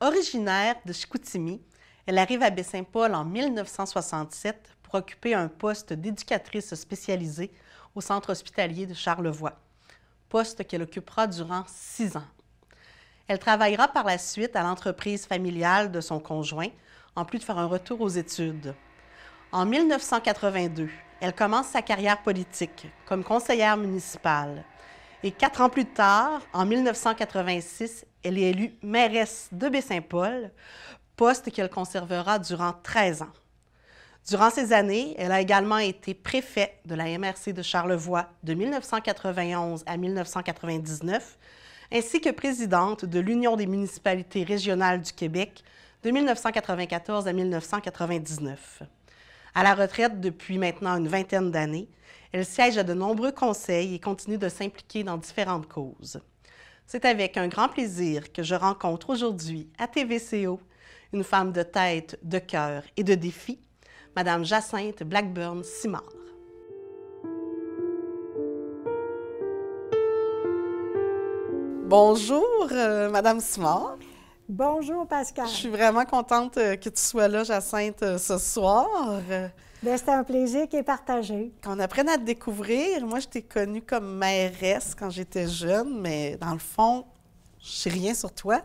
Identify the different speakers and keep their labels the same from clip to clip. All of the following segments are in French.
Speaker 1: Originaire de Chicoutimi, elle arrive à Baie-Saint-Paul en 1967 pour occuper un poste d'éducatrice spécialisée au centre hospitalier de Charlevoix, poste qu'elle occupera durant 6 ans. Elle travaillera par la suite à l'entreprise familiale de son conjoint, en plus de faire un retour aux études. En 1982, elle commence sa carrière politique comme conseillère municipale. Et 4 ans plus tard, en 1986, elle est élue mairesse de Baie-Saint-Paul, poste qu'elle conservera durant 13 ans. Durant ces années, elle a également été préfète de la MRC de Charlevoix de 1991 à 1999, ainsi que présidente de l'Union des municipalités régionales du Québec de 1994 à 1999. À la retraite depuis maintenant une vingtaine d'années, elle siège à de nombreux conseils et continue de s'impliquer dans différentes causes. C'est avec un grand plaisir que je rencontre aujourd'hui à TVCO une femme de tête, de cœur et de défi, Madame Jacinthe Blackburn-Simard. Bonjour, Madame Simard.
Speaker 2: Bonjour, Pascal.
Speaker 1: Je suis vraiment contente que tu sois là, Jacinthe, ce soir.
Speaker 2: Bien, c'est un plaisir qui est partagé.
Speaker 1: Qu'on apprenne à te découvrir. Moi, je t'ai connue comme mairesse quand j'étais jeune, mais dans le fond, je sais rien sur toi.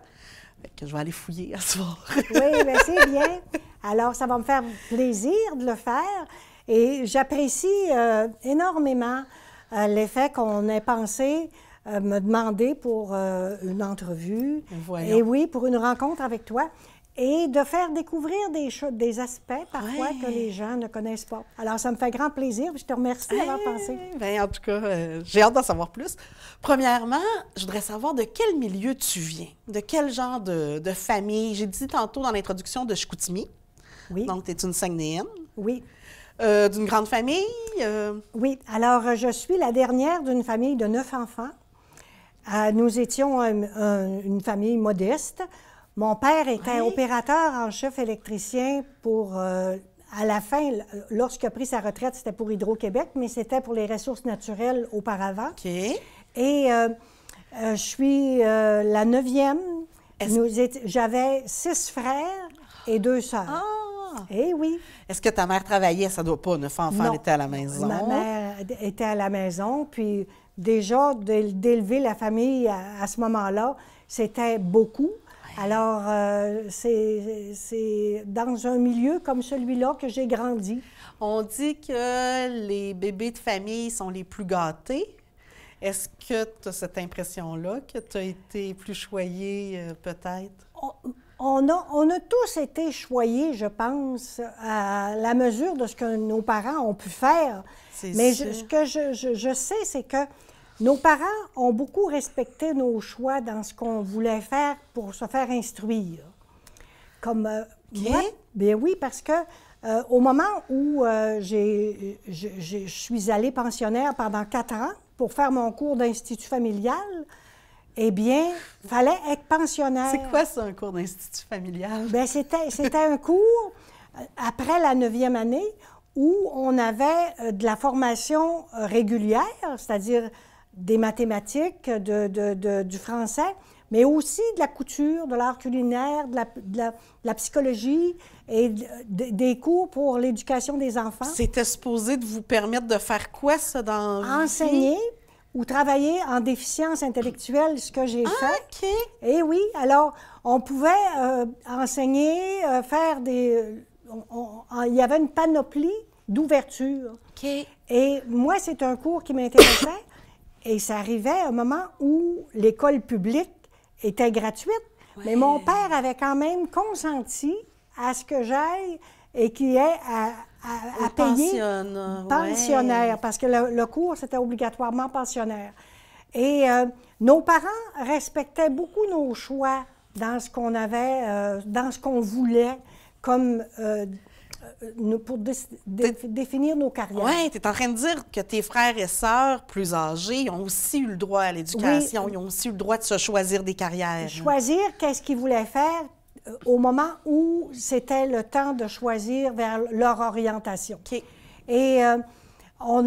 Speaker 1: Fait que je vais aller fouiller à ce soir.
Speaker 2: Oui, bien, c'est bien. Alors, ça va me faire plaisir de le faire. Et j'apprécie énormément l'effet qu'on ait pensé me demander pour une entrevue.
Speaker 1: Voyons.
Speaker 2: Et oui, pour une rencontre avec toi. Et de faire découvrir des aspects parfois que les gens ne connaissent pas. Alors, ça me fait grand plaisir. Je te remercie d'avoir pensé.
Speaker 1: Bien, en tout cas, j'ai hâte d'en savoir plus. Premièrement, je voudrais savoir de quel milieu tu viens, de quel genre de famille. J'ai dit tantôt dans l'introduction de Chicoutimi.
Speaker 2: Oui.
Speaker 1: Donc, tu es une Saguenayenne.
Speaker 2: Oui.
Speaker 1: D'une grande famille?
Speaker 2: Oui. Alors, je suis la dernière d'une famille de 9 enfants. Nous étions une famille modeste. Mon père était opérateur en chef électricien pour, à la fin, lorsqu'il a pris sa retraite, c'était pour Hydro-Québec, mais c'était pour les ressources naturelles auparavant.
Speaker 1: OK.
Speaker 2: Et je suis la 9e. J'avais 6 frères et 2 sœurs.
Speaker 1: Ah!
Speaker 2: Eh oui.
Speaker 1: Est-ce que ta mère travaillait? Ça doit pas, 9 enfants, elle était à la maison.
Speaker 2: Ma mère était à la maison, puis déjà, d'élever la famille à ce moment-là, c'était beaucoup. Alors, c'est dans un milieu comme celui-là que j'ai grandi.
Speaker 1: On dit que les bébés de famille sont les plus gâtés. Est-ce que tu as cette impression-là, que tu as été plus choyée, peut-être?
Speaker 2: On a tous été choyés, je pense, à la mesure de ce que nos parents ont pu faire. Mais ce que je sais, c'est que nos parents ont beaucoup respecté nos choix dans ce qu'on voulait faire pour se faire instruire. Comme moi, bien oui, parce que au moment où je suis allée pensionnaire pendant 4 ans pour faire mon cours d'institut familial, eh bien, il fallait être pensionnaire.
Speaker 1: C'est quoi ça, un cours d'institut familial?
Speaker 2: Bien, c'était un cours après la 9e année où on avait de la formation régulière, c'est-à-dire des mathématiques, du français, mais aussi de la couture, de l'art culinaire, de la psychologie et des cours pour l'éducation des enfants.
Speaker 1: C'était supposé de vous permettre de faire quoi, ça, dans la vie?
Speaker 2: Enseigner ou travailler en déficience intellectuelle, ce que j'ai fait.
Speaker 1: OK.
Speaker 2: Et oui, alors, on pouvait enseigner, faire des... il y avait une panoplie d'ouverture.
Speaker 1: OK.
Speaker 2: Et moi, c'est un cours qui m'intéressait. Et ça arrivait à un moment où l'école publique était gratuite, mais mon père avait quand même consenti à ce que j'aille et qu'il y ait à payer pensionnaire, parce que le cours, c'était obligatoirement pensionnaire. Et nos parents respectaient beaucoup nos choix dans ce qu'on avait, dans ce qu'on voulait, comme pour définir nos carrières.
Speaker 1: Oui, tu es en train de dire que tes frères et sœurs plus âgés ont aussi eu le droit à l'éducation, ils ont aussi eu le droit de se choisir des carrières.
Speaker 2: Choisir qu'est-ce qu'ils voulaient faire au moment où c'était le temps de choisir vers leur orientation.
Speaker 1: OK.
Speaker 2: Et on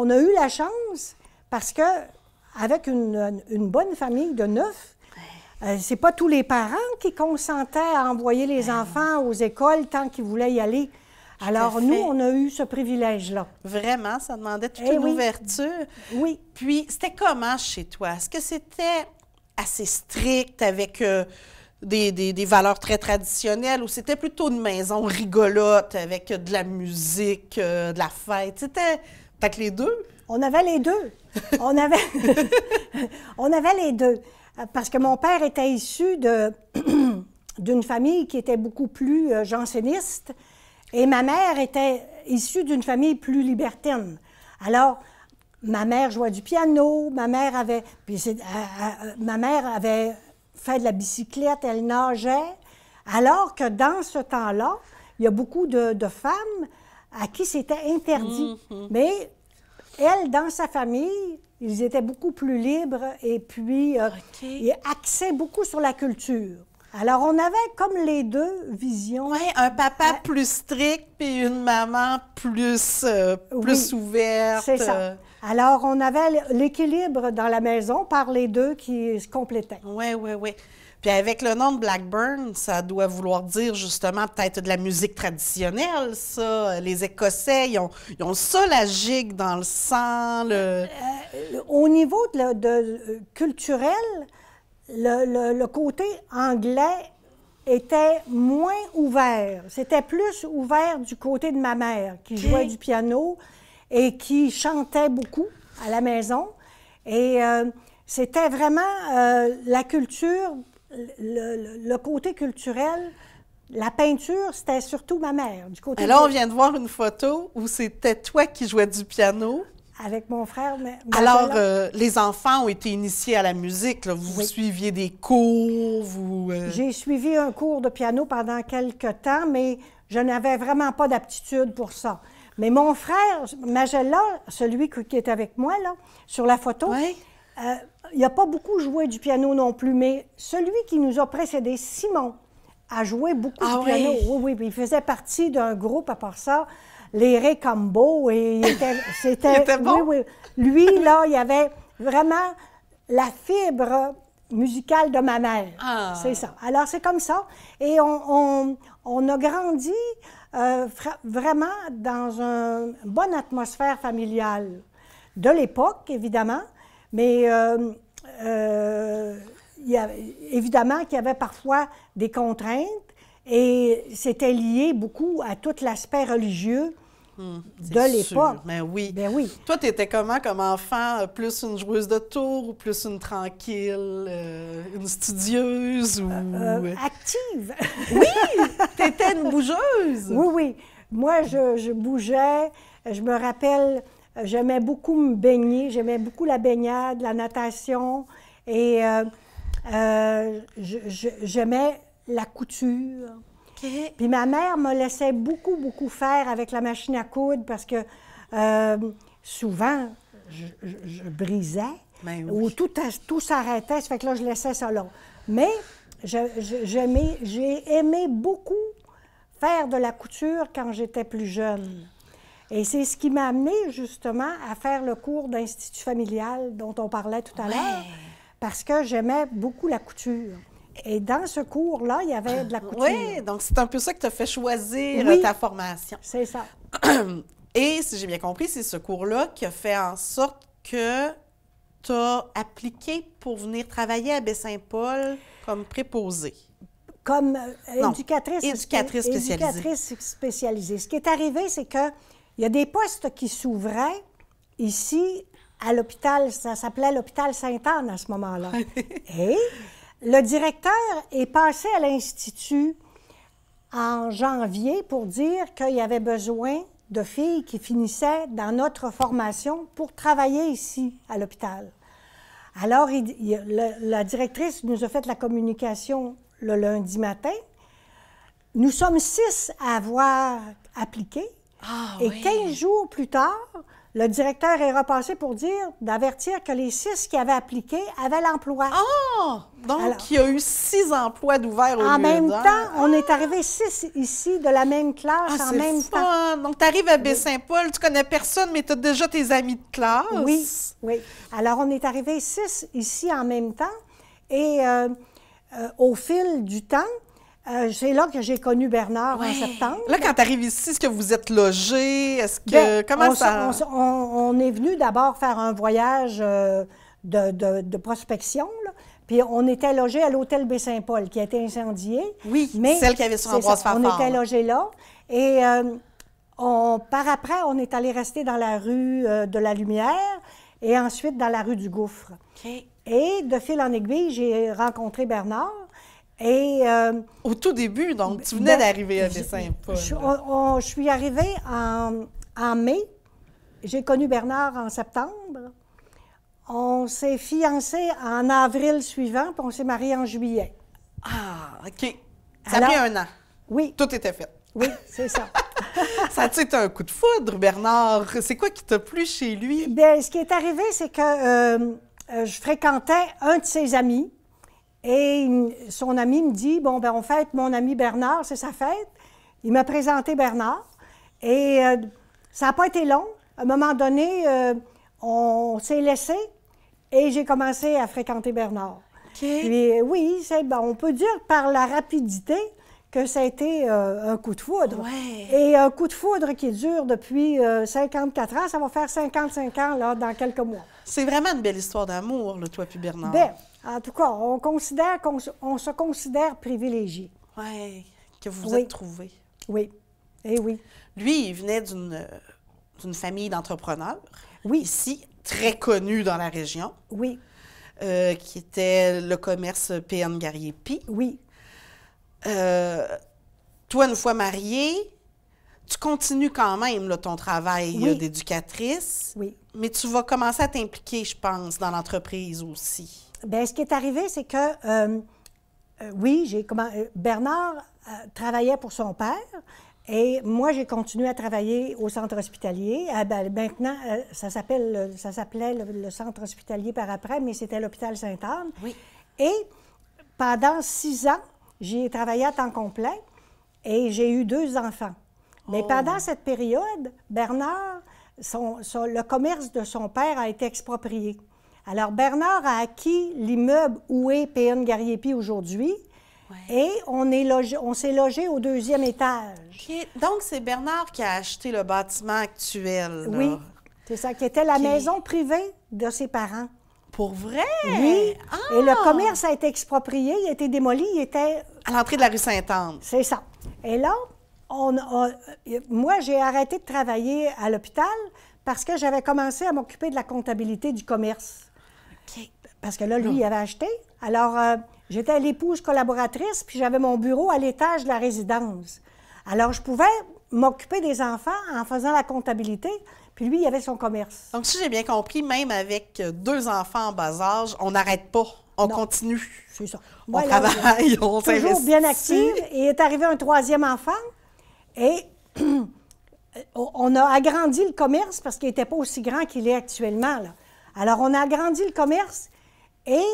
Speaker 2: a eu la chance parce que avec une bonne famille de 9, c'est pas tous les parents qui consentaient à envoyer les enfants aux écoles tant qu'ils voulaient y aller. Alors, nous, on a eu ce privilège-là.
Speaker 1: Vraiment, ça demandait toute une ouverture.
Speaker 2: Oui.
Speaker 1: Puis, c'était comment chez toi? Est-ce que c'était assez strict avec des valeurs très traditionnelles ou c'était plutôt une maison rigolote avec de la musique, de la fête? C'était peut-être les deux?
Speaker 2: On avait les deux. On avait les deux. Parce que mon père était issu d'une famille qui était beaucoup plus janséniste et ma mère était issue d'une famille plus libertine. Alors, ma mère jouait du piano, ma mère avait fait de la bicyclette, elle nageait, alors que dans ce temps-là, il y a beaucoup de femmes à qui c'était interdit. Mais elle, dans sa famille, ils étaient beaucoup plus libres et puis ils axaient beaucoup sur la culture. Alors, on avait comme les deux visions.
Speaker 1: Oui, un papa plus strict puis une maman plus ouverte.
Speaker 2: C'est ça. Alors, on avait l'équilibre dans la maison par les deux qui se complétaient.
Speaker 1: Oui, oui, oui. Puis avec le nom de Blackburn, ça doit vouloir dire justement peut-être de la musique traditionnelle, ça. Les Écossais, ils ont ça, la gigue dans le sang.
Speaker 2: Au niveau culturel, le côté anglais était moins ouvert. C'était plus ouvert du côté de ma mère, qui jouait du piano et qui chantait beaucoup à la maison. Et c'était vraiment la culture, le côté culturel. La peinture, c'était surtout ma mère. Du côté
Speaker 1: Alors, on vient de voir une photo où c'était toi qui jouais du piano.
Speaker 2: Avec mon frère.
Speaker 1: Alors, les enfants ont été initiés à la musique. Là. Vous suiviez des cours,
Speaker 2: J'ai suivi un cours de piano pendant quelques temps, mais je n'avais vraiment pas d'aptitude pour ça. Mais mon frère, Magella, celui qui est avec moi, là, sur la photo, il n'a pas beaucoup joué du piano non plus, mais celui qui nous a précédés, Simon, a joué beaucoup du piano. Oui, il faisait partie d'un groupe, à part ça, les Ray Combo, et c'était
Speaker 1: bon?
Speaker 2: Oui. Lui, là, il avait vraiment la fibre musicale de ma mère. C'est ça. Alors, c'est comme ça. Et on a grandi vraiment dans une bonne atmosphère familiale. De l'époque, évidemment, mais évidemment qu'il y avait parfois des contraintes et c'était lié beaucoup à tout l'aspect religieux de l'époque.
Speaker 1: Ben oui.
Speaker 2: Ben oui.
Speaker 1: Toi, tu étais comment comme enfant? Plus une joueuse de tour ou plus une tranquille, une studieuse? Ou...
Speaker 2: active.
Speaker 1: Oui! Tu étais une bougeuse!
Speaker 2: Oui. Moi, je bougeais. Je me rappelle, j'aimais beaucoup me baigner. J'aimais beaucoup la baignade, la natation. Et j'aimais la couture. Puis ma mère me laissait beaucoup faire avec la machine à coudre parce que souvent, je brisais ou tout s'arrêtait. Ça fait que là, je laissais ça là. Mais j'ai aimé beaucoup faire de la couture quand j'étais plus jeune. Et c'est ce qui m'a amené justement à faire le cours d'institut familial dont on parlait tout à l'heure parce que j'aimais beaucoup la couture. Et dans ce cours-là, il y avait de la couture.
Speaker 1: Oui, donc c'est un peu ça que t'a fait choisir ta formation.
Speaker 2: C'est ça.
Speaker 1: Et si j'ai bien compris, c'est ce cours-là qui a fait en sorte que tu as appliqué pour venir travailler à Baie-Saint-Paul comme préposée.
Speaker 2: Comme éducatrice
Speaker 1: spécialisée.
Speaker 2: Éducatrice spécialisée. Ce qui est arrivé, c'est qu'il y a des postes qui s'ouvraient ici à l'hôpital. Ça s'appelait l'hôpital Sainte-Anne à ce moment-là. Et le directeur est passé à l'Institut en janvier pour dire qu'il y avait besoin de filles qui finissaient dans notre formation pour travailler ici à l'hôpital. Alors, la directrice nous a fait la communication le lundi matin. Nous sommes 6 à avoir appliqué. Et 15 jours plus tard, le directeur est repassé pour d'avertir que les 6 qui avaient appliqué avaient l'emploi.
Speaker 1: Donc,
Speaker 2: alors,
Speaker 1: il y a eu 6 emplois d'ouverts au lieu
Speaker 2: En même temps, on est arrivé 6 ici de la même classe en même temps.
Speaker 1: Donc, tu arrives à Baie-Saint-Paul, tu connais personne, mais tu as déjà tes amis de classe.
Speaker 2: Oui. Alors, on est arrivé 6 ici en même temps. Et au fil du temps, c'est là que j'ai connu Bernard en septembre.
Speaker 1: Là, quand tu arrives ici, est-ce que vous êtes logé? Est-ce que.
Speaker 2: Bien,
Speaker 1: Comment ça.
Speaker 2: on est venu d'abord faire un voyage de prospection, là. Puis on était logé à l'hôtel Baie-Saint-Paul, qui a été incendié.
Speaker 1: Oui,
Speaker 2: mais
Speaker 1: celle qui avait sur Ambroise Farfard.
Speaker 2: On était logé là. Et par après, on est allé rester dans la rue de la Lumière et ensuite dans la rue du Gouffre.
Speaker 1: OK.
Speaker 2: Et de fil en aiguille, j'ai rencontré Bernard. Et,
Speaker 1: au tout début, donc, tu venais d'arriver à Baie-Saint-Paul.
Speaker 2: Je suis arrivée en mai. J'ai connu Bernard en septembre. On s'est fiancés en avril suivant, puis on s'est mariés en juillet.
Speaker 1: Ah, OK. Ça a pris un an.
Speaker 2: Oui.
Speaker 1: Tout était fait.
Speaker 2: Oui, c'est ça.
Speaker 1: Ça a-tu été un coup de foudre, Bernard? C'est quoi qui t'a plu chez lui?
Speaker 2: Bien, ce qui est arrivé, c'est que je fréquentais un de ses amis et son ami me dit, bon, ben on fête mon ami Bernard, c'est sa fête. Il m'a présenté Bernard et ça n'a pas été long. À un moment donné, on s'est laissé et j'ai commencé à fréquenter Bernard.
Speaker 1: Okay.
Speaker 2: Puis oui, on peut dire par la rapidité que ça a été un coup de foudre.
Speaker 1: Ouais.
Speaker 2: Et un coup de foudre qui dure depuis 54 ans, ça va faire 55 ans là, dans quelques mois.
Speaker 1: C'est vraiment une belle histoire d'amour, là, toi puis Bernard.
Speaker 2: Bien, en tout cas, on se considère privilégié.
Speaker 1: Oui, que vous vous êtes trouvés.
Speaker 2: Oui, et oui.
Speaker 1: Lui, il venait d'une famille d'entrepreneurs.
Speaker 2: Oui.
Speaker 1: Ici, très connue dans la région.
Speaker 2: Oui.
Speaker 1: Qui était le commerce P.N. Garriépi.
Speaker 2: Oui.
Speaker 1: Toi, une fois mariée, tu continues quand même là, ton travail d'éducatrice.
Speaker 2: Oui.
Speaker 1: Mais tu vas commencer à t'impliquer, je pense, dans l'entreprise aussi.
Speaker 2: Bien, ce qui est arrivé, c'est que, oui, Bernard travaillait pour son père. Et moi, j'ai continué à travailler au centre hospitalier. Maintenant, ça s'appelait le centre hospitalier par après, mais c'était l'hôpital Sainte-Anne.
Speaker 1: Oui.
Speaker 2: Et pendant 6 ans, j'y ai travaillé à temps complet et j'ai eu 2 enfants. Mais pendant cette période, Bernard, le commerce de son père a été exproprié. Alors, Bernard a acquis l'immeuble où est P.N. Garriépi aujourd'hui. Et on s'est logé au 2e étage.
Speaker 1: Okay. Donc, c'est Bernard qui a acheté le bâtiment actuel. Là.
Speaker 2: Oui, c'est ça, qui était la maison privée de ses parents.
Speaker 1: Pour vrai?
Speaker 2: Oui.
Speaker 1: Ah!
Speaker 2: Et le commerce a été exproprié, il a été démoli, il était...
Speaker 1: À l'entrée de la rue Sainte-Anne.
Speaker 2: C'est ça. Et là, moi, j'ai arrêté de travailler à l'hôpital parce que j'avais commencé à m'occuper de la comptabilité du commerce.
Speaker 1: OK.
Speaker 2: Parce que là, lui, il avait acheté. Alors, j'étais l'épouse collaboratrice, puis j'avais mon bureau à l'étage de la résidence. Alors, je pouvais m'occuper des enfants en faisant la comptabilité, puis lui, il avait son commerce.
Speaker 1: Donc, si j'ai bien compris, même avec 2 enfants en bas âge, on n'arrête pas, on continue.
Speaker 2: C'est ça.
Speaker 1: On travaille, on s'investit.
Speaker 2: Toujours bien active. Et est arrivé un 3e enfant, et on a agrandi le commerce parce qu'il n'était pas aussi grand qu'il est actuellement, là. Alors, on a agrandi le commerce, et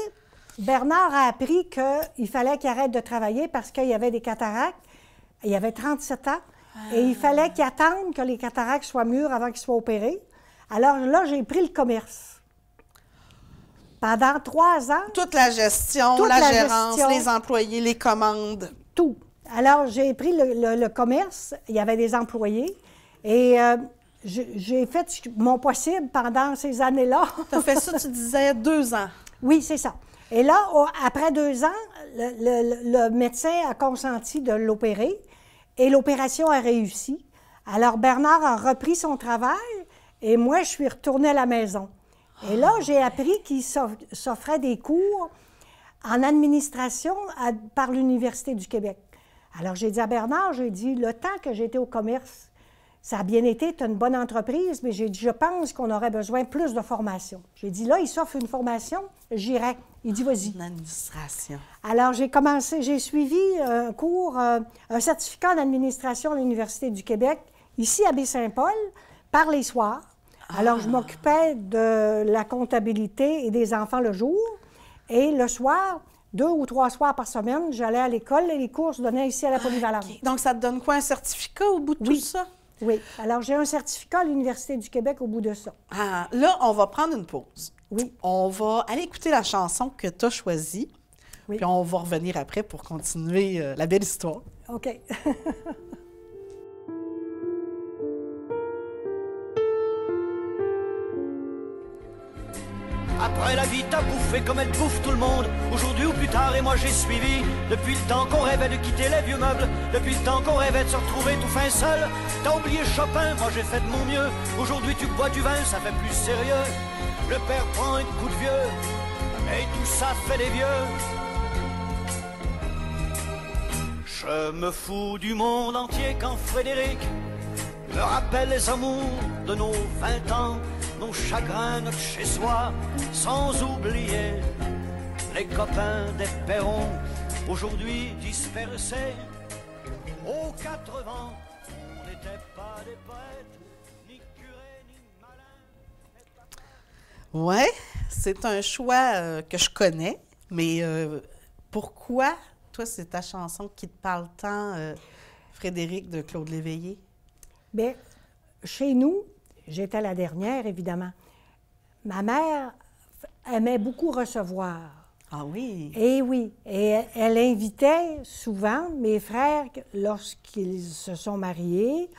Speaker 2: Bernard a appris qu'il fallait qu'il arrête de travailler parce qu'il y avait des cataractes. Il avait 37 ans. Et il fallait qu'il attende que les cataractes soient mûres avant qu'il soit opéré. Alors là, j'ai pris le commerce. Pendant 3 ans.
Speaker 1: Toute la gestion, la gérance, les employés, les commandes.
Speaker 2: Tout. Alors, j'ai pris le commerce. Il y avait des employés. Et j'ai fait mon possible pendant ces années-là.
Speaker 1: Tu as fait ça, tu disais, 2 ans.
Speaker 2: Oui, c'est ça. Et là, après 2 ans, le médecin a consenti de l'opérer et l'opération a réussi. Alors, Bernard a repris son travail et moi, je suis retournée à la maison. Et là, j'ai appris qu'il s'offrait des cours en administration par l'Université du Québec. Alors, j'ai dit à Bernard, j'ai dit, le temps que j'étais au commerce, ça a bien été, tu as une bonne entreprise, mais j'ai dit, je pense qu'on aurait besoin plus de formation. J'ai dit, là, il s'offre une formation, j'irai. Il dit, vas-y.
Speaker 1: Une administration.
Speaker 2: Alors, j'ai suivi un cours, un certificat d'administration à l'Université du Québec, ici à Baie-Saint-Paul, par les soirs. Alors, je m'occupais de la comptabilité et des enfants le jour. Et le soir, 2 ou 3 soirs par semaine, j'allais à l'école et les cours se donnaient ici à la polyvalente.
Speaker 1: Okay. Donc, ça te donne quoi, un certificat au bout de tout ça?
Speaker 2: Oui. Alors, j'ai un certificat à l'Université du Québec au bout de ça.
Speaker 1: Ah, là, on va prendre une pause.
Speaker 2: Oui.
Speaker 1: On va aller écouter la chanson que tu as choisie
Speaker 2: Oui.
Speaker 1: Puis on va revenir après pour continuer la belle histoire.
Speaker 2: OK.
Speaker 3: Après la vie t'a bouffé comme elle bouffe tout le monde. Aujourd'hui ou plus tard et moi j'ai suivi. Depuis le temps qu'on rêvait de quitter les vieux meubles. Depuis le temps qu'on rêvait de se retrouver tout fin seul. T'as oublié Chopin, moi j'ai fait de mon mieux. Aujourd'hui tu bois du vin, ça fait plus sérieux. Le père prend un coup de vieux. Et tout ça fait des vieux. Je me fous du monde entier quand Frédéric me rappelle les amours de nos 20 ans. Nos chagrins, notre chez-soi, sans oublier les copains des perrons, aujourd'hui dispersés aux 80. On n'était pas des poètes, ni curés, ni malins.
Speaker 1: Ouais, c'est un choix que je connais, mais pourquoi, toi, c'est ta chanson qui te parle tant, Frédéric, de Claude Léveillé?
Speaker 2: Bien, chez nous, j'étais la dernière, évidemment. Ma mère aimait beaucoup recevoir.
Speaker 1: Ah oui?
Speaker 2: Et oui, et elle invitait souvent mes frères, lorsqu'ils se sont mariés,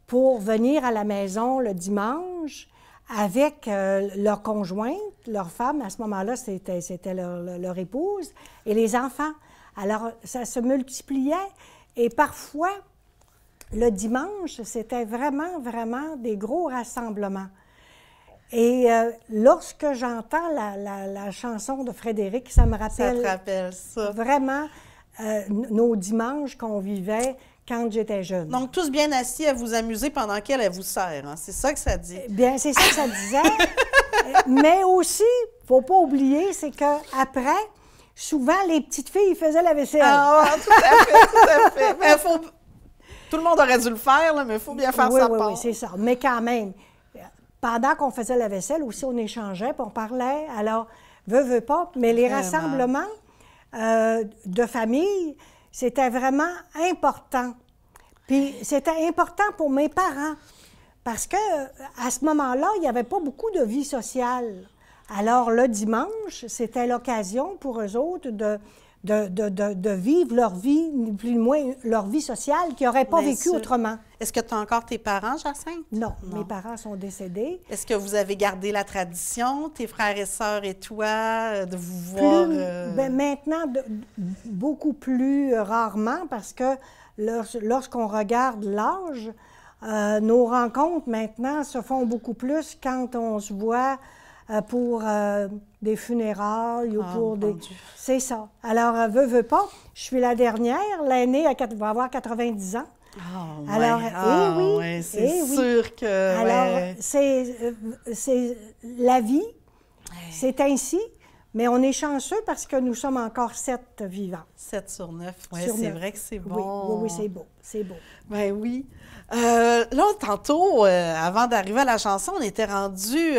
Speaker 2: pour venir à la maison le dimanche avec leur conjointe, leur femme. À ce moment-là, c'était leur épouse, et les enfants. Alors, ça se multipliait, et parfois, le dimanche, c'était vraiment, vraiment des gros rassemblements. Et lorsque j'entends la chanson de Frédéric, ça me rappelle...
Speaker 1: Ça te rappelle ça.
Speaker 2: Vraiment nos dimanches qu'on vivait quand j'étais jeune.
Speaker 1: Donc, tous bien assis à vous amuser pendant qu'elle vous sert. Hein? C'est ça que ça dit.
Speaker 2: Bien, c'est ça que ça disait. Mais aussi, il ne faut pas oublier, c'est qu'après, souvent, les petites filles faisaient la vaisselle.
Speaker 1: Ah, tout à fait, tout à fait. Mais tout le monde aurait dû le faire, là, mais il faut bien faire sa part.
Speaker 2: Oui, c'est ça. Mais quand même, pendant qu'on faisait la vaisselle, aussi, on échangeait, puis on parlait. Alors, veut pas. Mais les rassemblements de famille, c'était vraiment important. Puis c'était important pour mes parents, parce que à ce moment-là, il n'y avait pas beaucoup de vie sociale. Alors, le dimanche, c'était l'occasion pour eux autres de vivre leur vie, ni plus ni moins leur vie sociale, qu'ils n'auraient pas vécu autrement.
Speaker 1: Est-ce que tu as encore tes parents, Jacinthe?
Speaker 2: Non, mes parents sont décédés.
Speaker 1: Est-ce que vous avez gardé la tradition, tes frères et sœurs et toi, de vous voir?
Speaker 2: Bien, maintenant, beaucoup plus rarement, parce que lorsqu'on regarde l'âge, nos rencontres maintenant se font beaucoup plus quand on se voit pour des funérailles ou pour des... C'est ça. Alors, veut pas, je suis la dernière. L'aînée va avoir 90 ans.
Speaker 1: Oh,
Speaker 2: alors,
Speaker 1: ouais. Oui, c'est sûr que...
Speaker 2: Alors, c'est la vie, c'est ainsi, mais on est chanceux parce que nous sommes encore 7 vivants.
Speaker 1: 7 sur 9, oui, c'est vrai que c'est bon.
Speaker 2: Oui, c'est beau, c'est beau.
Speaker 1: Ben oui. Là, tantôt, avant d'arriver à la chanson, on était rendu...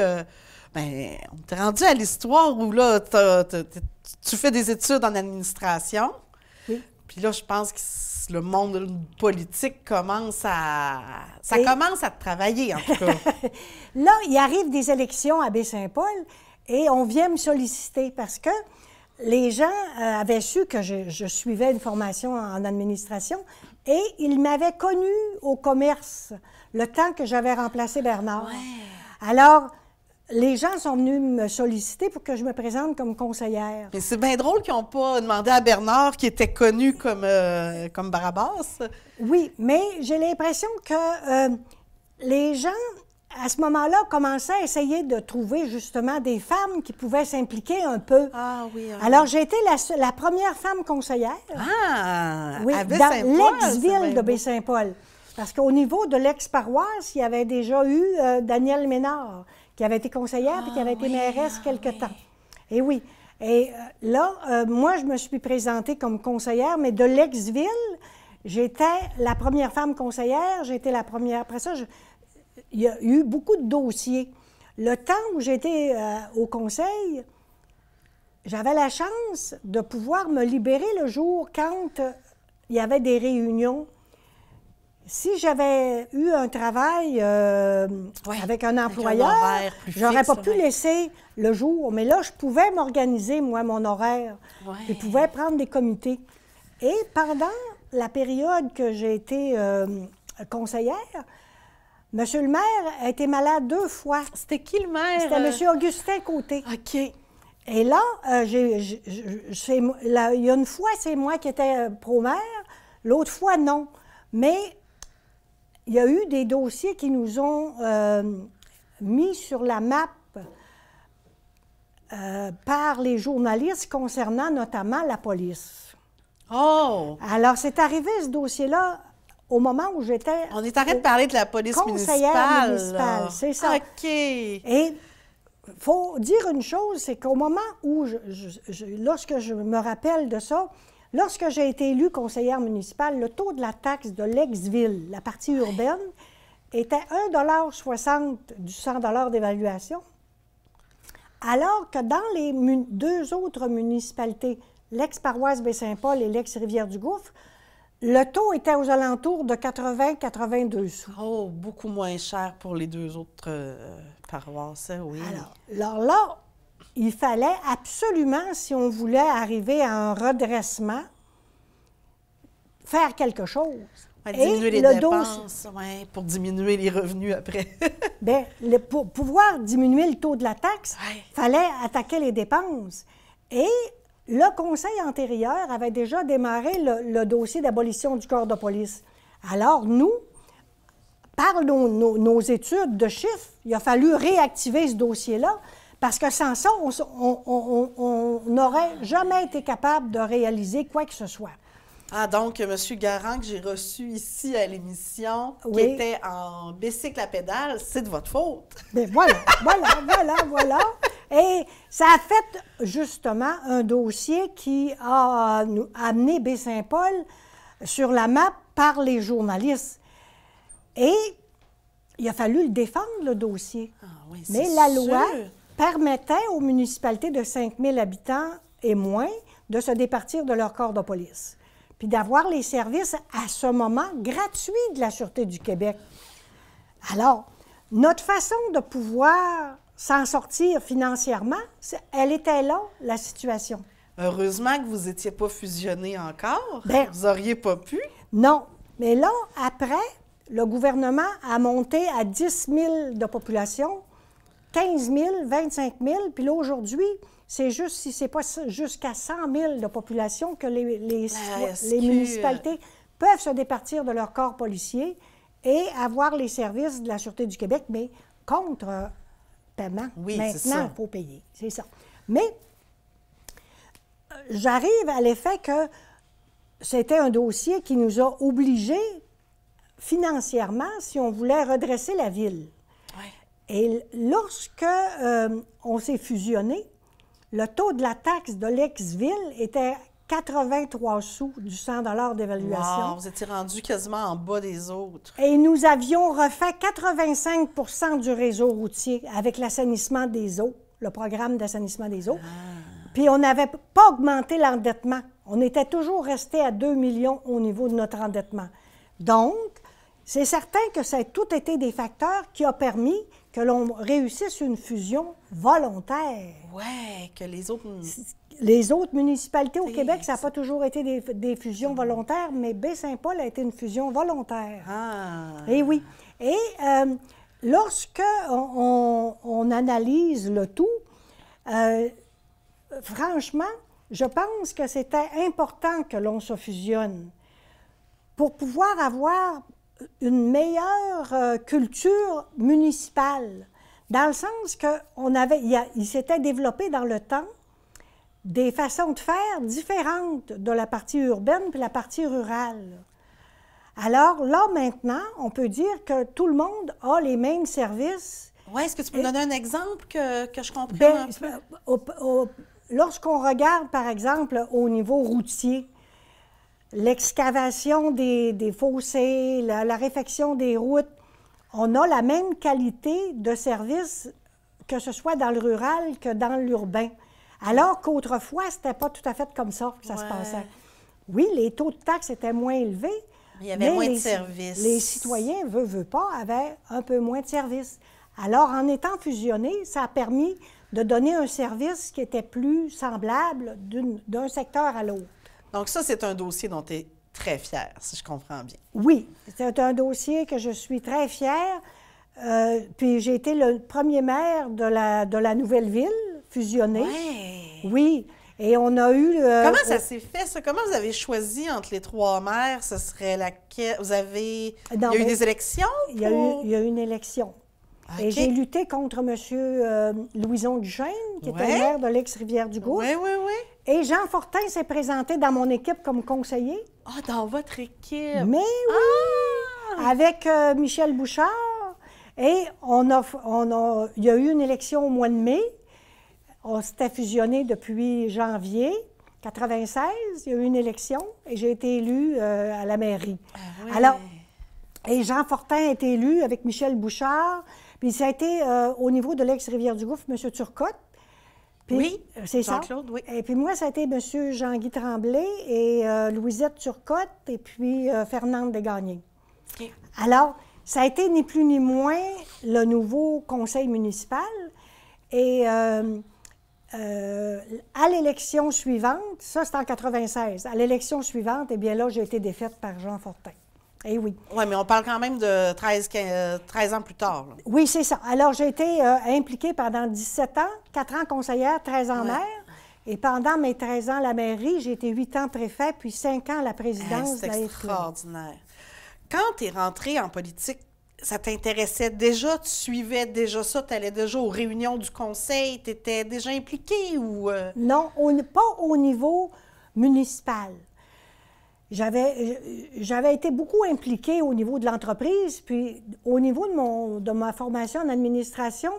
Speaker 1: on était rendu à l'histoire où, là, tu fais des études en administration.
Speaker 2: Oui.
Speaker 1: Puis là, je pense que le monde politique commence à te travailler, en tout cas.
Speaker 2: Là, il arrive des élections à Baie-Saint-Paul et on vient me solliciter parce que les gens avaient su que je suivais une formation en administration et ils m'avaient connue au commerce le temps que j'avais remplacé Bernard.
Speaker 1: Ouais.
Speaker 2: Alors, les gens sont venus me solliciter pour que je me présente comme conseillère.
Speaker 1: Mais c'est bien drôle qu'ils n'ont pas demandé à Bernard, qui était connu comme Barabas.
Speaker 2: Oui, mais j'ai l'impression que les gens, à ce moment-là, commençaient à essayer de trouver justement des femmes qui pouvaient s'impliquer un peu.
Speaker 1: Ah oui.
Speaker 2: Alors, j'ai été la première femme conseillère.
Speaker 1: Ah!
Speaker 2: Oui,
Speaker 1: à
Speaker 2: dans l'ex-ville de
Speaker 1: Baie-Saint-Paul.
Speaker 2: Baie-Saint-Paul. Parce qu'au niveau de l'ex-paroisse, il y avait déjà eu Danielle Ménard, qui avait été conseillère et qui avait été mairesse quelque temps. Et oui. Et là, moi, je me suis présentée comme conseillère, mais de l'ex-ville, j'étais la première femme conseillère, j'étais la première. Après ça, il y a eu beaucoup de dossiers. Le temps où j'étais au conseil, j'avais la chance de pouvoir me libérer le jour quand il y avait des réunions. Si j'avais eu un travail avec un employeur, j'aurais pas pu laisser le jour. Mais là, je pouvais m'organiser, moi, mon horaire. Je pouvais prendre des comités. Et pendant la période que j'ai été conseillère, M. le maire a été malade 2 fois.
Speaker 1: C'était qui le maire?
Speaker 2: C'était M. Augustin Côté.
Speaker 1: OK.
Speaker 2: Et là, il y a une fois, c'est moi qui étais pro-maire, l'autre fois, non. Mais il y a eu des dossiers qui nous ont mis sur la map par les journalistes concernant notamment la police.
Speaker 1: Oh!
Speaker 2: Alors, c'est arrivé ce dossier-là au moment où j'étais...
Speaker 1: On est arrêté de parler de la police
Speaker 2: conseillère
Speaker 1: municipale.
Speaker 2: C'est ça.
Speaker 1: OK.
Speaker 2: Et il faut dire une chose, c'est qu'au moment où, lorsque je me rappelle de ça, lorsque j'ai été élue conseillère municipale, le taux de la taxe de l'ex-ville, la partie urbaine, était 1,60 $ du 100 $ d'évaluation, alors que dans les 2 autres municipalités, l'ex-paroisse Baie-Saint-Paul et l'ex-Rivière-du-Gouffre, le taux était aux alentours de 80-82 sous.
Speaker 1: Oh, beaucoup moins cher pour les 2 autres paroisses, oui.
Speaker 2: Alors là, il fallait absolument, si on voulait arriver à un redressement, faire quelque chose.
Speaker 1: Diminuer les dépenses, pour diminuer les revenus après.
Speaker 2: Bien, pour pouvoir diminuer le taux de la taxe, il fallait attaquer les dépenses. Et le conseil antérieur avait déjà démarré le dossier d'abolition du corps de police. Alors, nous, par nos études de chiffres, il a fallu réactiver ce dossier-là, parce que sans ça, on n'aurait jamais été capable de réaliser quoi que ce soit.
Speaker 1: Ah, donc, M. Garand, que j'ai reçu ici à l'émission, qui était en bicycle à pédale, c'est de votre faute.
Speaker 2: Bien, voilà. Et ça a fait justement un dossier qui a amené Baie-Saint-Paul sur la map par les journalistes. Et il a fallu le défendre, le dossier.
Speaker 1: Ah, oui,
Speaker 2: mais la loi permettait aux municipalités de 5 000 habitants et moins de se départir de leur corps de police, puis d'avoir les services à ce moment gratuits de la Sûreté du Québec. Alors, notre façon de pouvoir s'en sortir financièrement, elle était là, la situation.
Speaker 1: Heureusement que vous n'étiez pas fusionnés encore.
Speaker 2: Bien,
Speaker 1: vous n'auriez pas pu.
Speaker 2: Non. Mais là, après, le gouvernement a monté à 10 000 de population, 15 000, 25 000, puis là, aujourd'hui, c'est juste, si ce n'est pas jusqu'à 100 000 de population que les municipalités peuvent se départir de leur corps policier et avoir les services de la Sûreté du Québec, mais contre paiement.
Speaker 1: Oui,
Speaker 2: maintenant, il faut payer. C'est ça. Mais j'arrive à l'effet que c'était un dossier qui nous a obligés financièrement si on voulait redresser la ville.
Speaker 1: Ouais.
Speaker 2: Et lorsque on s'est fusionné, le taux de la taxe de l'ex-ville était 83 sous du 100 $ d'évaluation.
Speaker 1: Wow, vous étiez rendu quasiment en bas des autres.
Speaker 2: Et nous avions refait 85 % du réseau routier avec l'assainissement des eaux, le programme d'assainissement des eaux. Puis on n'avait pas augmenté l'endettement. On était toujours resté à 2 millions au niveau de notre endettement. Donc, c'est certain que ça a tout été des facteurs qui ont permis que l'on réussisse une fusion volontaire.
Speaker 1: Oui, que les autres...
Speaker 2: Les autres municipalités au Québec, ça n'a pas toujours été des fusions volontaires, mais Baie-Saint-Paul a été une fusion volontaire.
Speaker 1: Ah!
Speaker 2: Et oui. Et lorsque on analyse le tout, franchement, je pense que c'était important que l'on se fusionne pour pouvoir avoir une meilleure culture municipale, dans le sens qu'il s'était développé dans le temps des façons de faire différentes de la partie urbaine puis la partie rurale. Alors là, maintenant, on peut dire que tout le monde a les mêmes services.
Speaker 1: Oui, est-ce que tu peux me donner un exemple que je comprenne un peu?
Speaker 2: Lorsqu'on regarde, par exemple, au niveau routier, l'excavation des fossés, la réfection des routes, on a la même qualité de service que ce soit dans le rural que dans l'urbain. Alors qu'autrefois, c'était pas tout à fait comme ça que ça se passait. Oui, les taux de taxes étaient moins élevés,
Speaker 1: Il y avait moins de
Speaker 2: les
Speaker 1: services.
Speaker 2: Les citoyens, veulent pas, avaient un peu moins de services. Alors, en étant fusionnés, ça a permis de donner un service qui était plus semblable d'un secteur à l'autre.
Speaker 1: Donc ça, c'est un dossier dont tu es très fière, si je comprends bien.
Speaker 2: Oui, c'est un dossier que je suis très fière. Puis j'ai été le premier maire de la nouvelle ville fusionnée.
Speaker 1: Ouais.
Speaker 2: Oui, et on a eu...
Speaker 1: Comment ça s'est fait, ça? Comment vous avez choisi entre les 3 maires? Ce serait laquelle? Vous avez...
Speaker 2: Non,
Speaker 1: il y a eu des élections?
Speaker 2: Il y a eu une élection.
Speaker 1: OK.
Speaker 2: Et j'ai lutté contre M. Louison Duchesne, qui était
Speaker 1: Ouais.
Speaker 2: maire de l'ex-Rivière-du-Gouffre.
Speaker 1: Oui, oui, oui.
Speaker 2: Et Jean Fortin s'est présenté dans mon équipe comme conseiller.
Speaker 1: Ah, dans votre équipe.
Speaker 2: Mais oui,
Speaker 1: Ah!
Speaker 2: avec Michel Bouchard. Et il y a eu une élection au mois de mai. On s'était fusionné depuis janvier 96. Il y a eu une élection et j'ai été élue à la mairie.
Speaker 1: Ah, ouais.
Speaker 2: Alors, et Jean Fortin a été élu avec Michel Bouchard. Puis ça a été au niveau de l'ex-Rivière-du-Gouffre, M. Turcotte. Puis,
Speaker 1: Oui,
Speaker 2: c'est ça.
Speaker 1: Jean-Claude, oui.
Speaker 2: Et puis moi, ça a été M. Jean-Guy Tremblay et Louisette Turcotte et puis Fernande Desgagnés.
Speaker 1: OK.
Speaker 2: Alors, ça a été ni plus ni moins le nouveau conseil municipal. Et à l'élection suivante, ça c'est en 96, à l'élection suivante, eh bien là, j'ai été défaite par Jean Fortin. Eh oui.
Speaker 1: Oui, mais on parle quand même de 13 ans plus tard. Là.
Speaker 2: Oui, c'est ça. Alors, j'ai été impliquée pendant 17 ans, 4 ans conseillère, 13 ans
Speaker 1: Ouais.
Speaker 2: maire. Et pendant mes 13 ans à la mairie, j'ai été 8 ans préfet, puis 5 ans à la présidence
Speaker 1: C'est
Speaker 2: de la FQM.
Speaker 1: extraordinaire. Quand tu es rentrée en politique, ça t'intéressait déjà? Tu suivais déjà ça? Tu allais déjà aux réunions du conseil? Tu étais déjà impliquée ou...
Speaker 2: Non, pas au niveau municipal. J'avais été beaucoup impliquée au niveau de l'entreprise, puis au niveau de ma formation en administration,